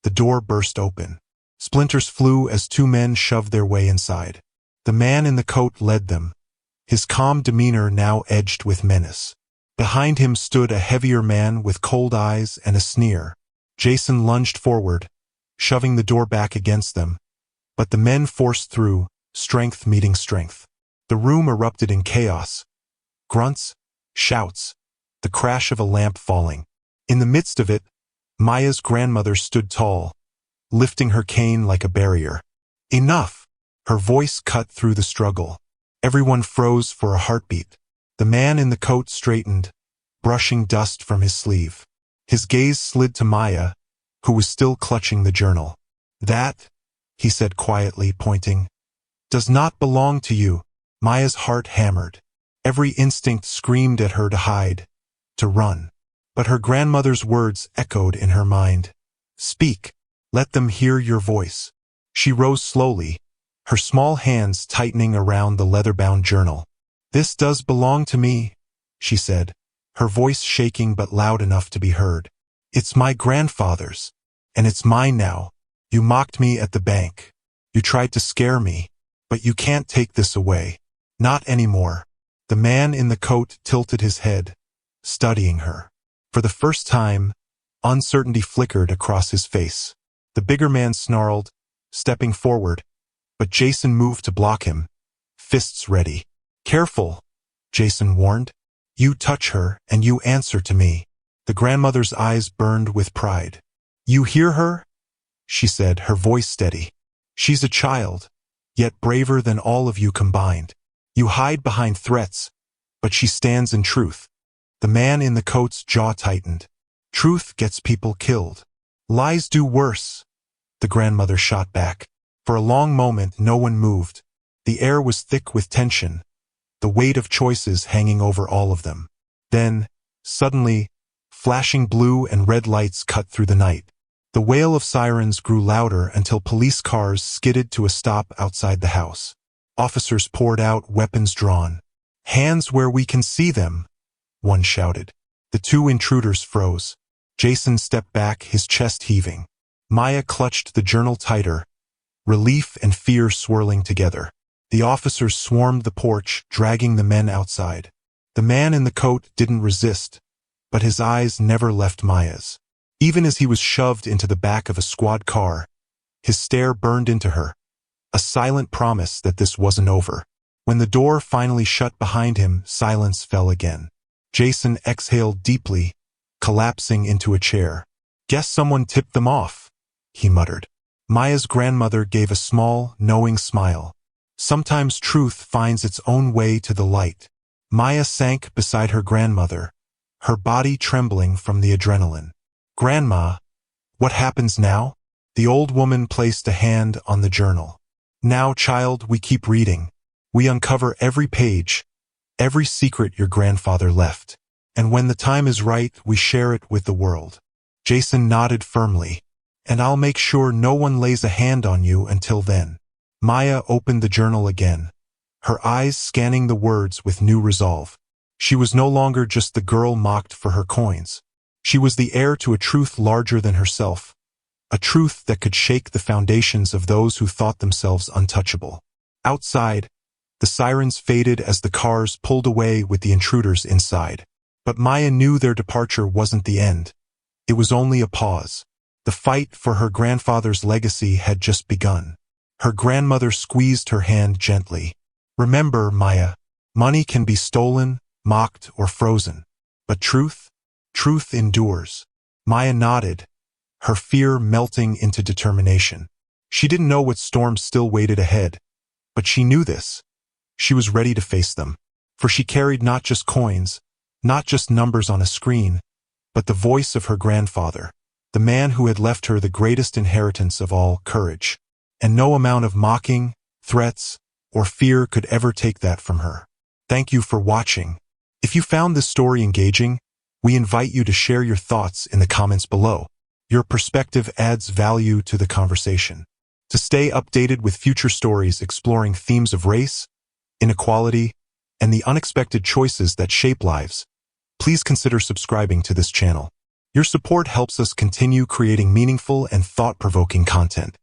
the door burst open. Splinters flew as two men shoved their way inside. The man in the coat led them, his calm demeanor now edged with menace. Behind him stood a heavier man with cold eyes and a sneer. Jason lunged forward, shoving the door back against them, but the men forced through, strength meeting strength. The room erupted in chaos. Grunts, shouts, the crash of a lamp falling. In the midst of it, Maya's grandmother stood tall, lifting her cane like a barrier. "Enough!" Her voice cut through the struggle. Everyone froze for a heartbeat. The man in the coat straightened, brushing dust from his sleeve. His gaze slid to Maya, who was still clutching the journal. "That," he said quietly, pointing, "does not belong to you." Maya's heart hammered. Every instinct screamed at her to hide, to run. But her grandmother's words echoed in her mind. "Speak. Let them hear your voice." She rose slowly, her small hands tightening around the leather-bound journal. "This does belong to me," she said, her voice shaking but loud enough to be heard. "It's my grandfather's, and it's mine now. You mocked me at the bank. You tried to scare me, but you can't take this away. Not anymore." The man in the coat tilted his head, studying her. For the first time, uncertainty flickered across his face. The bigger man snarled, stepping forward, but Jason moved to block him, fists ready. "Careful," Jason warned. "You touch her, and you answer to me." The grandmother's eyes burned with pride. "You hear her?" she said, her voice steady. "She's a child, yet braver than all of you combined. You hide behind threats, but she stands in truth." The man in the coat's jaw tightened. "Truth gets people killed. Lies do worse," the grandmother shot back. For a long moment no one moved. The air was thick with tension, the weight of choices hanging over all of them. Then, suddenly, flashing blue and red lights cut through the night. The wail of sirens grew louder until police cars skidded to a stop outside the house. Officers poured out, weapons drawn. "Hands where we can see them," one shouted. The two intruders froze. Jason stepped back, his chest heaving. Maya clutched the journal tighter, relief and fear swirling together. The officers swarmed the porch, dragging the men outside. The man in the coat didn't resist, but his eyes never left Maya's. Even as he was shoved into the back of a squad car, his stare burned into her, a silent promise that this wasn't over. When the door finally shut behind him, silence fell again. Jason exhaled deeply, collapsing into a chair. "Guess someone tipped them off," he muttered. Maya's grandmother gave a small, knowing smile. "Sometimes truth finds its own way to the light." Maya sank beside her grandmother, her body trembling from the adrenaline. "Grandma, what happens now?" The old woman placed a hand on the journal. "Now, child, we keep reading. We uncover every page, every secret your grandfather left. And when the time is right, we share it with the world." Jason nodded firmly. "And I'll make sure no one lays a hand on you until then." Maya opened the journal again, her eyes scanning the words with new resolve. She was no longer just the girl mocked for her coins. She was the heir to a truth larger than herself, a truth that could shake the foundations of those who thought themselves untouchable. Outside, the sirens faded as the cars pulled away with the intruders inside. But Maya knew their departure wasn't the end. It was only a pause. The fight for her grandfather's legacy had just begun. Her grandmother squeezed her hand gently. "Remember, Maya, money can be stolen, mocked, or frozen. But truth? Truth endures. Maya nodded, her fear melting into determination. She didn't know what storms still waited ahead, but she knew this. She was ready to face them, for she carried not just coins, not just numbers on a screen, but the voice of her grandfather, the man who had left her the greatest inheritance of all, courage. And no amount of mocking, threats, or fear could ever take that from her. Thank you for watching. If you found this story engaging, we invite you to share your thoughts in the comments below. Your perspective adds value to the conversation. To stay updated with future stories exploring themes of race, inequality, and the unexpected choices that shape lives, please consider subscribing to this channel. Your support helps us continue creating meaningful and thought-provoking content.